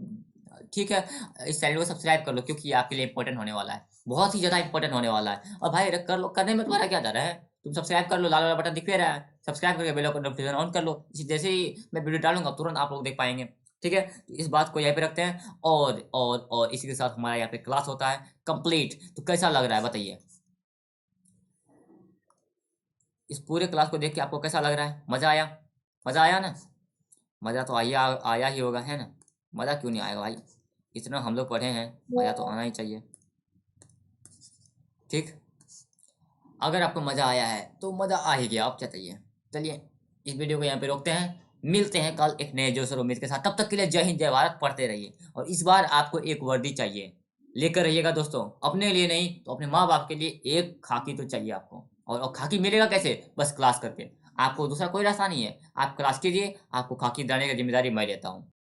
ठीक है। इस चैनल को सब्सक्राइब कर लो, क्योंकि ये आपके लिए इंपॉर्टेंट होने वाला है, बहुत ही ज़्यादा इंपॉर्टेंट होने वाला है। और भाई कर लो, करने में तुम्हारा क्या डर है? तुम सब्सक्राइब कर लो, लाल वाला बटन दिख रहा है, सब्सक्राइब करके बेल आइकन नोटिफिकेशन ऑन कर लो, जैसे ही मैं वीडियो डालूंगा तुरंत आप लोग देख पाएंगे। ठीक है, तो इस बात को यहाँ पे रखते हैं, और इसी के साथ हमारा यहाँ पे क्लास होता है कंप्लीट। तो कैसा लग रहा है बताइए? इस पूरे क्लास को देख के आपको कैसा लग रहा है? मज़ा आया? मज़ा आया ना? मज़ा तो आया आया ही होगा, है ना? मज़ा क्यों नहीं आएगा भाई? इतना हम लोग पढ़े हैं, मज़ा तो आना ही चाहिए। ठीक, अगर आपको मज़ा आया है तो मज़ा आ ही गया, अब क्या चाहिए? चलिए इस वीडियो को यहाँ पे रोकते हैं, मिलते हैं कल एक नए जोश और उम्मीद के साथ। तब तक के लिए जय हिंद जय भारत, पढ़ते रहिए। और इस बार आपको एक वर्दी चाहिए, लेकर रहिएगा दोस्तों, अपने लिए नहीं तो अपने माँ बाप के लिए एक खाकी तो चाहिए आपको। और खाकी मिलेगा कैसे? बस क्लास करके, आपको दूसरा कोई रास्ता नहीं है। आप क्लास कीजिए, आपको खाकी दिलाने की जिम्मेदारी मैं लेता हूँ।